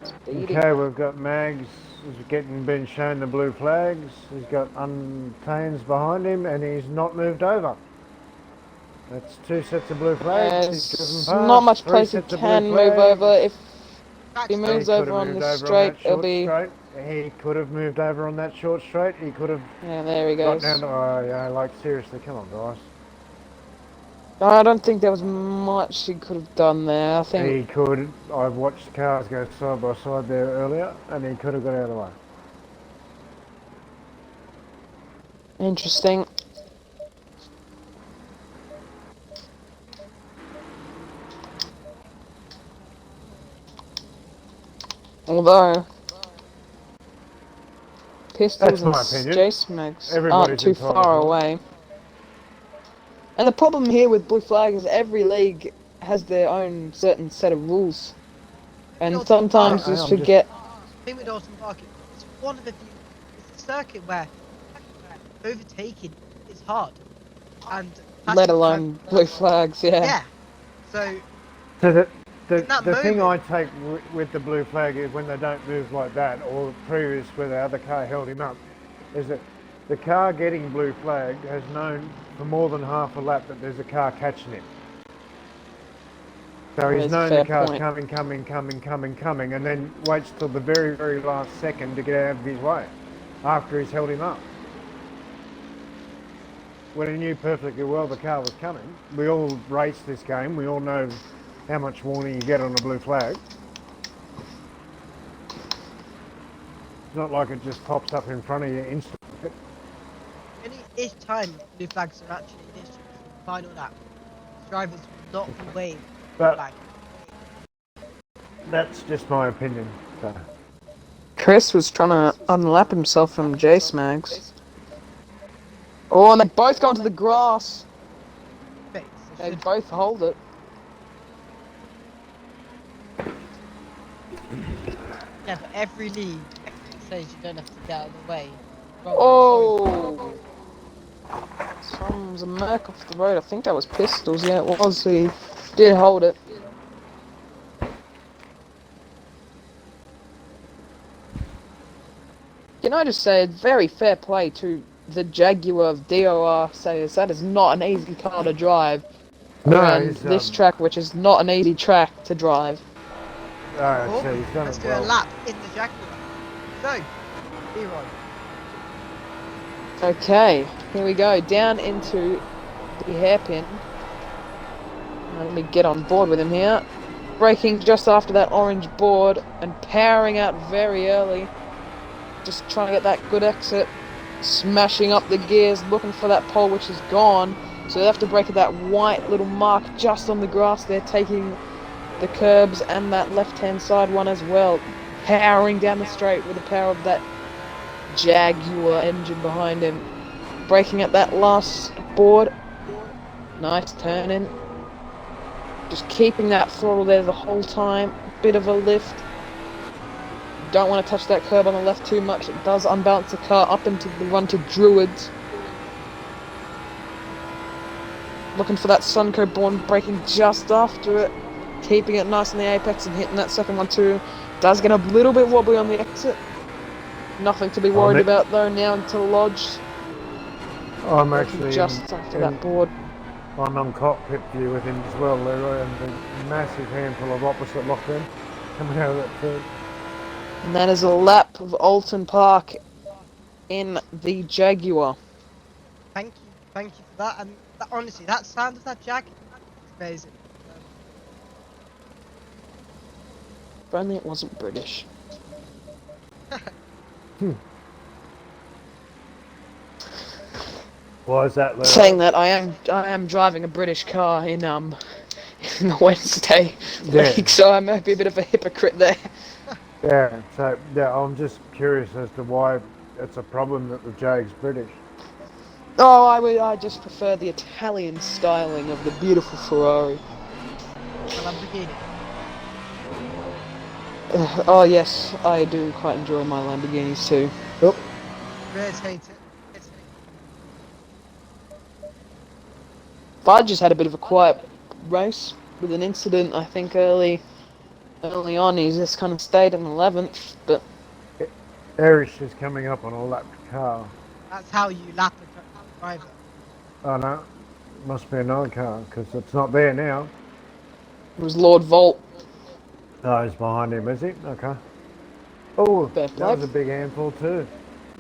Speeding. Okay, we've got Mags been shown the blue flags. He's got Untains behind him, and he's not moved over. That's 2 sets of blue flags. He's driven There's past. not much 3 place he sets of can blue move flags. over. If he Backstop. moves He could over have on moved the over straight, on that it'll short be... straight. He could have moved over on that short straight. He could have Yeah, there he got goes. down to, oh yeah, like seriously, come on guys. I don't think there was much he could have done there. I think... He could, I've watched cars go side by side there earlier, and he could have got out of the way. Interesting. Although... Pistols That's and my opinion. J-Smags aren't Everybody's too entitled far to it. away. And the problem here with Blue Flag is every league has their own certain set of rules. And Oulton sometimes Park. just forget... The thing with Oulton Park, it's one of the few. It's a circuit where overtaking is hard, and Let alone Blue Flags, yeah. yeah. So So in the that thing I moment- take with the blue flag is when they don't move like that, or previous where the other car held him up, is that the car getting blue flagged has known for more than half a lap that there's a car catching him. So he's That's a known fair the car's point. coming, and then waits till the very, very last second to get out of his way, after he's held him up. When he knew perfectly well the car was coming. We all race this game, we all know how much warning you get on a blue flag. It's not like it just pops up in front of you instantly. Any time blue flags are actually issued, final lap, drivers will not be waving But flag. that's just my opinion. So. Chris was trying to unlap himself from J-Smags. Oh, and they both go into the grass. Fix. They both hold it. Yeah, but every league says you don't have to get out of the way. Oh! Someone's a Merc off the road. I think that was Pistols. Yeah, it was. He did hold it. Can I just say, very fair play to the Jaguar of DOR says that is not an easy car to drive around this track, which is not an easy track to drive. Oh, So he's done let's it do well. a lap in the Jaguar. So, Leroy. Okay, here we go, down into the hairpin. Let me get on board with him here. Braking just after that orange board and powering out very early. Just trying to get that good exit. Smashing up the gears, looking for that pole which is gone. So they have to brake at that white little mark just on the grass there, taking the curbs and that left-hand side one as well. Powering down the straight with the power of that Jaguar engine behind him. Braking at that last board. Nice turn in. Just keeping that throttle there the whole time. Bit of a lift. Don't want to touch that curb on the left too much. It does unbalance the car up into the run to Druids. Looking for that Sunco Born, braking just after it. Keeping it nice in the apex and hitting that second one too. Does get a little bit wobbly on the exit. Nothing to be worried about though now until Lodge. I'm actually just after that board. I'm on cockpit view with him as well, Leroy, and a massive handful of opposite lockmen coming out of that third. And that is a lap of Oulton Park in the Jaguar. Thank you for that. And that, honestly, that sound of that Jag, it's amazing. If only it wasn't British. Why is that, Leroy? Saying that, I am driving a British car in the Wednesday league, so I might be a bit of a hypocrite there. Yeah, so yeah, I'm just curious as to why it's a problem that the Jag's British. Oh, I just prefer the Italian styling of the beautiful Ferrari. The Lamborghini. Oh yes, I do quite enjoy my Lamborghinis too. Oh, Rares hate it. I just had a bit of a quiet race with an incident. I think early on, he's just kind of stayed in 11th, but Erish is coming up on a lapped car. That's how you lap a driver. Oh no, must be another car because it's not there now. it was Lord Volt. Oh, he's behind him, is he? Okay. Oh, Fair that play. was a big handful too.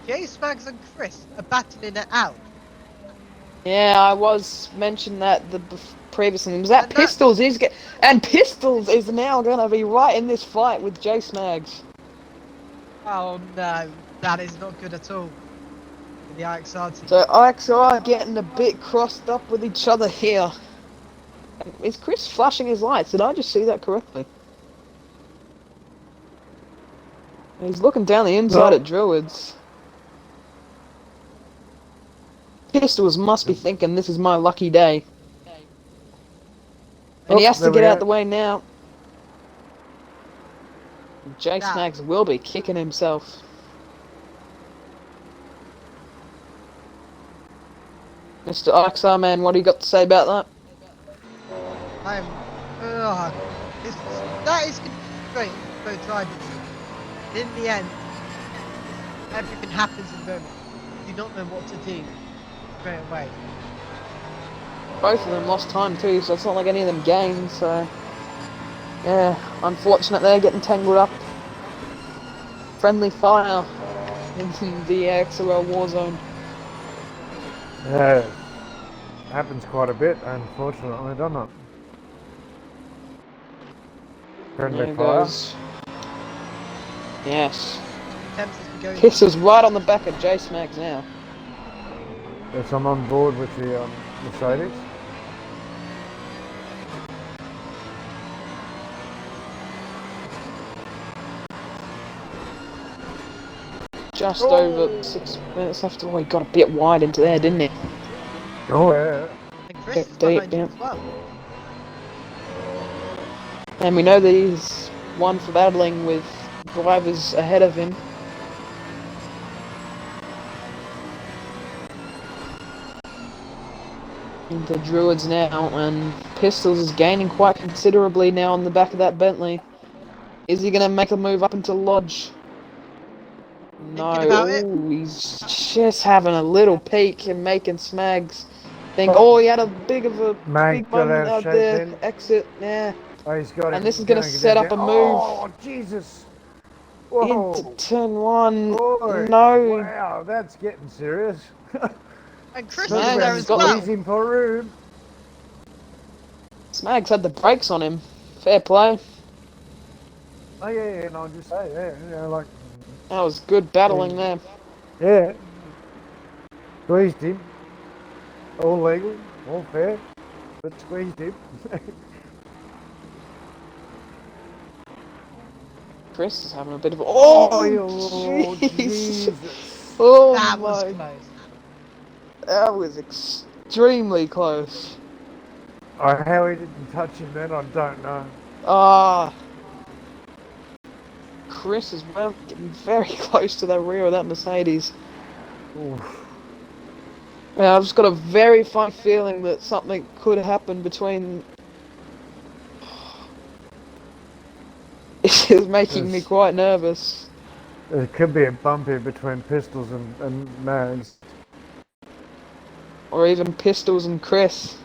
Jay Smags and Chris are battling it out. Yeah, I was mentioned that previously. It was that And Pistols and Pistols is now gonna be right in this fight with J Smags. Oh no, that is not good at all. The AXRL team. So AXRL getting a bit crossed up with each other here. Is Chris flashing his lights? Did I just see that correctly? He's looking down the inside at Druids. Pistols must be thinking this is my lucky day. And he has to get out the way now. J Snags will be kicking himself. Mr. AXRL man, what do you got to say about that? That is great for both drivers. In the end, everything happens in the moment. You do not know what to do straight away. Both of them lost time too, so it's not like any of them gained, so... Yeah, unfortunate they're getting tangled up. Friendly fire in the AXRL warzone. Yeah, happens quite a bit, unfortunately, doesn't it? Friendly There fire. goes. Yes. Going Pistols right on the back of J Smags now. Yes, I'm on board with the Mercedes. Just over 6 minutes left. Oh, he got a bit wide into there, didn't he? Oh yeah. And Chris is behind him as well. And we know that he's one for battling with drivers ahead of him. Into Druids now, and Pistols is gaining quite considerably now on the back of that Bentley. Is he going to make a move up into Lodge? No, ooh, he's just having a little peek and making Smags think, oh, he had a big moment out there, exit, yeah. Oh, he's got him. And this is going to set up a move. Oh, Jesus. Whoa. Into turn one. Boy. No. Wow, that's getting serious. And Chris is there as well. Squeezing for room. Smags had the brakes on him. Fair play. Oh yeah, no, I'm just saying, yeah, like. That was good battling there. Yeah. Squeezed him. All legal, all fair, but squeezed him. Chris is having a bit of a... Oh, Jesus. Oh, that was close. That was extremely close. How he didn't touch him then, I don't know. Ah. Chris is getting very close to the rear of that Mercedes. Oof. Yeah, I've just got a very fine feeling that something could happen between... This is making me quite nervous. There could be a bumpy between Pistols and Mags. Or even Pistols and Chris.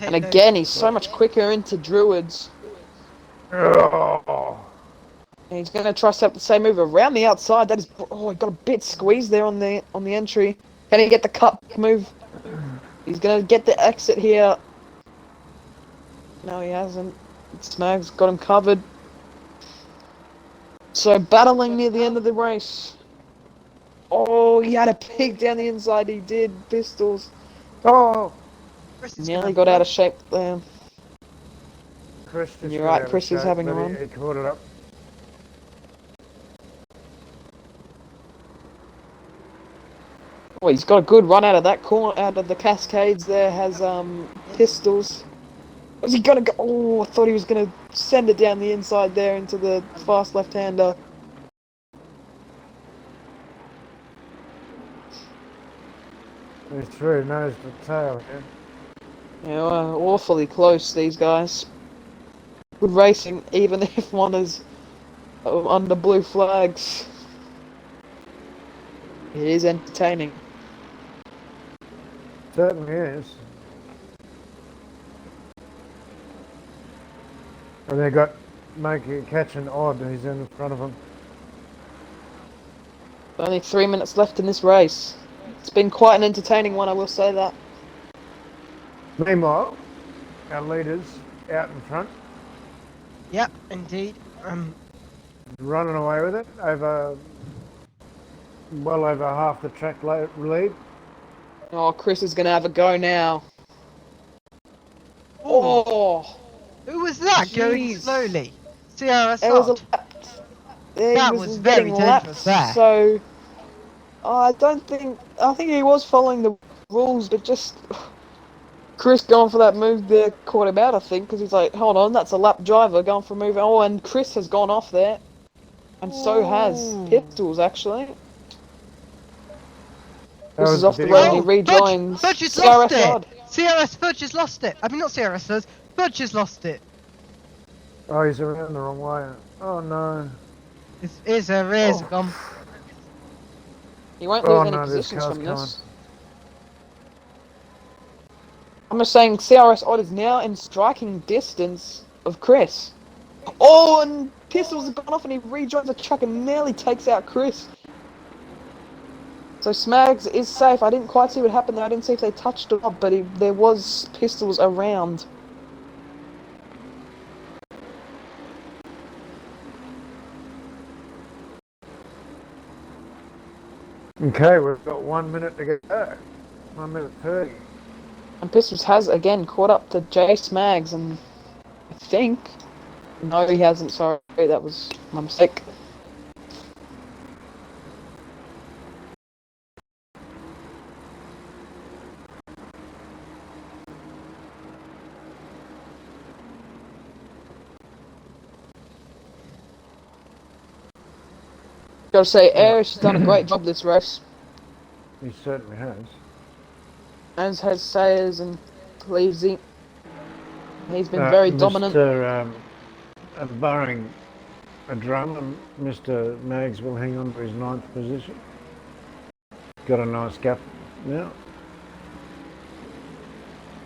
And again, he's so much quicker into Druids. Oh. And he's going to try to set up the same move around the outside. That is... Oh, he got a bit squeezed there on the entry. Can he get the cut move? He's going to get the exit here. No, he hasn't. Smags got him covered. So, battling near the end of the race. Oh, he had a pig down the inside. He did. Pistols. Oh. Nearly got out of shape there. Chris just You're got right, out of Chris is shape, having but a run. he caught it up. Well, he's got a good run out of that corner, out of the Cascades there, has pistols. Was he gonna go? Oh, I thought he was gonna send it down the inside there into the fast left-hander. He's through nose to tail here. Yeah, awfully close, these guys. Good racing, even if one is under blue flags. It is entertaining. Certainly is. And they got catching odd. He's in front of him. Only 3 minutes left in this race. It's been quite an entertaining one, I will say that. Meanwhile, our leaders out in front, Yep, indeed. running away with it over well over half the track lead. Oh, Chris is going to have a go now. Oh! Who was that going Jeez. slowly? CRS There was a odd. lap. He That was was very getting dangerous lapped, there. so I think he was following the rules, but just Chris going for that move there caught him out, I think, because he's like, hold on, that's a lap driver going for a move. Oh, and Chris has gone off there, and so has Ooh. Pistols, actually. That Chris was is a off the big road and he one. rejoins Fudge has lost CRS Odd. it! CRS Fudge has lost it! I mean, not CRS Fudge, Fudge has lost it. Oh, he's around the wrong way. Oh no. His rears Oh. are gone. He won't lose Oh any no, this positions car's from coming. this. I'm just saying CRS Odd is now in striking distance of Chris. Oh, and Pistols have gone off and he rejoins the track and nearly takes out Chris. So Smags is safe. I didn't quite see what happened there. I didn't see if they touched it up, but there was Pistols around. Okay, we've got 1 minute to go. 1 minute 30. And Pistols has again caught up to J Smags, and I think no, he hasn't. Sorry, that was my mistake. Gotta say, Airish has done a great job this race, He certainly has. as has Sayers and Cleavesy. He's been very dominant. Mr. Barring a drum, and Mr. Mags will hang on to his 9th position. Got a nice gap now.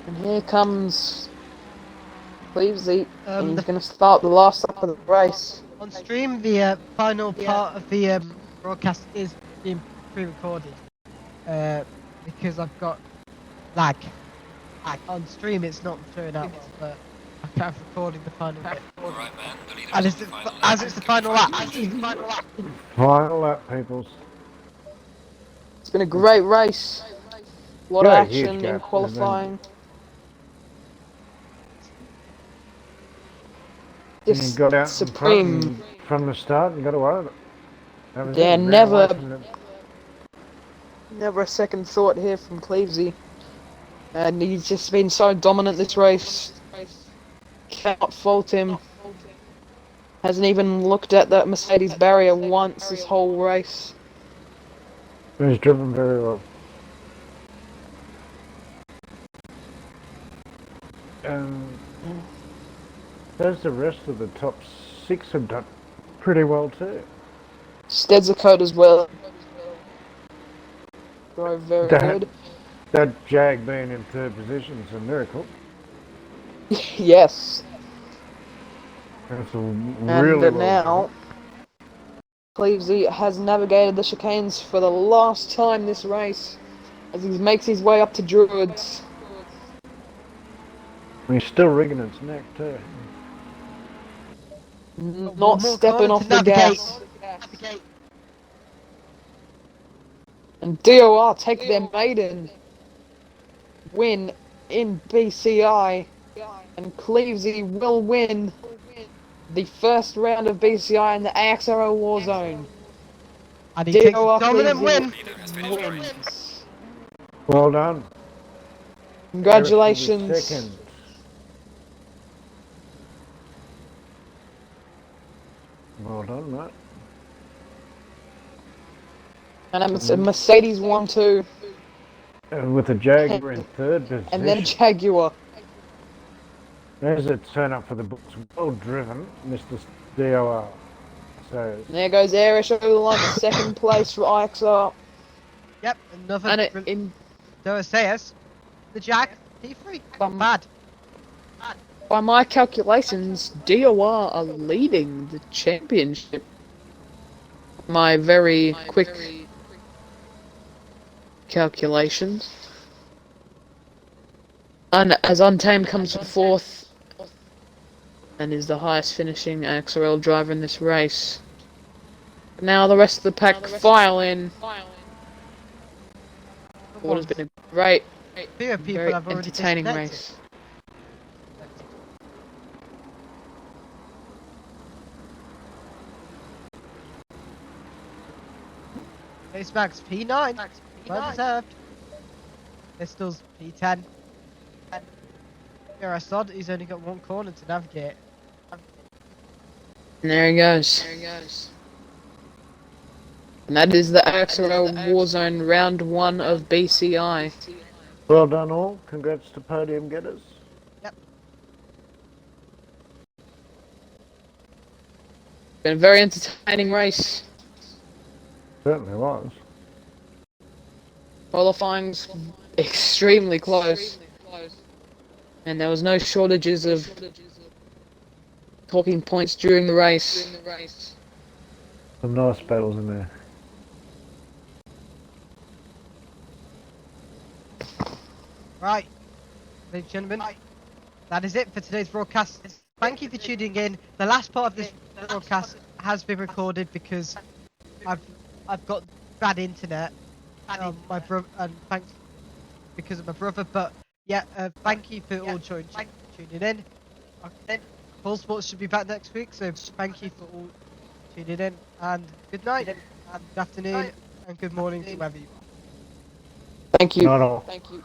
And here comes Cleavesy, and he's The- going to start the last lap of the race. On stream, the final part of the broadcast is being pre-recorded because I've got lag. On stream, it's not showing up, but I'm recording the final bit. Alright, man. The leader And is it's on the final as lap. it's the final lap. Final lap, peoples. It's been a great race. A lot of Yeah, huge action in gap. qualifying. You Just got out in supreme. front and from the start and got away with it. That was Yeah, it. Ran never- away from the- Never a second thought here from Cleavesy. And he's just been so dominant this race. Cannot fault him. Hasn't even looked at that Mercedes barrier once this whole race. He's driven very well. Those the rest of the top 6 have done pretty well too. Stedzacode as well. Drove very That- good. That Jag being in 3rd position is a miracle. Yes. That's a And really well now, Cleavesy has navigated the chicanes for the last time this race as he makes his way up to Druids. done. He's still rigging its neck too. Not More stepping corner off to the navigate. gas. And DOR take their maiden win in BCI and Cleavesy will win the first round of BCI in the AXRL Warzone. And he takes a DOR dominant win. Leader has finished the race. Wins. Well done. Congratulations. Harris will be second. Well done, mate. And a Mercedes 1-2. With a Jaguar in third position. And then a Jaguar. There's a turn up for the books. Well driven, Mr. DOR. So And there goes Irish over the line, second place for IXR. Yep, another. And in Don't say us. The Jack T3. Bad. by my calculations, DOR are leading the championship. My very quick calculations. And as Untamed comes to fourth and is the highest finishing AXRL driver in this race. Now the rest of the pack file in. What has been a great, Fewer people very have already entertaining disconnected. race. Ace Max P9. Well deserved. Pistol's P10. Here I saw he's only got one corner to navigate. And there he goes. And that is the AXRL Warzone round 1 of BCI. well done all. Congrats to podium getters. Been a very entertaining race. Certainly was. Qualifying's extremely close. And there was no shortages of talking points during the race. Some nice battles in there. Right, ladies and gentlemen, that is it for today's broadcast. Thank you for tuning in. The last part of this broadcast has been recorded because I've got bad internet. My brother, and thanks because of my brother. But yeah, thank you for all tuning in. Full Sports should be back next week, so thank you for all tuning in, and good night, and good afternoon, and good morning to wherever you are. Thank you. Not all. Thank you.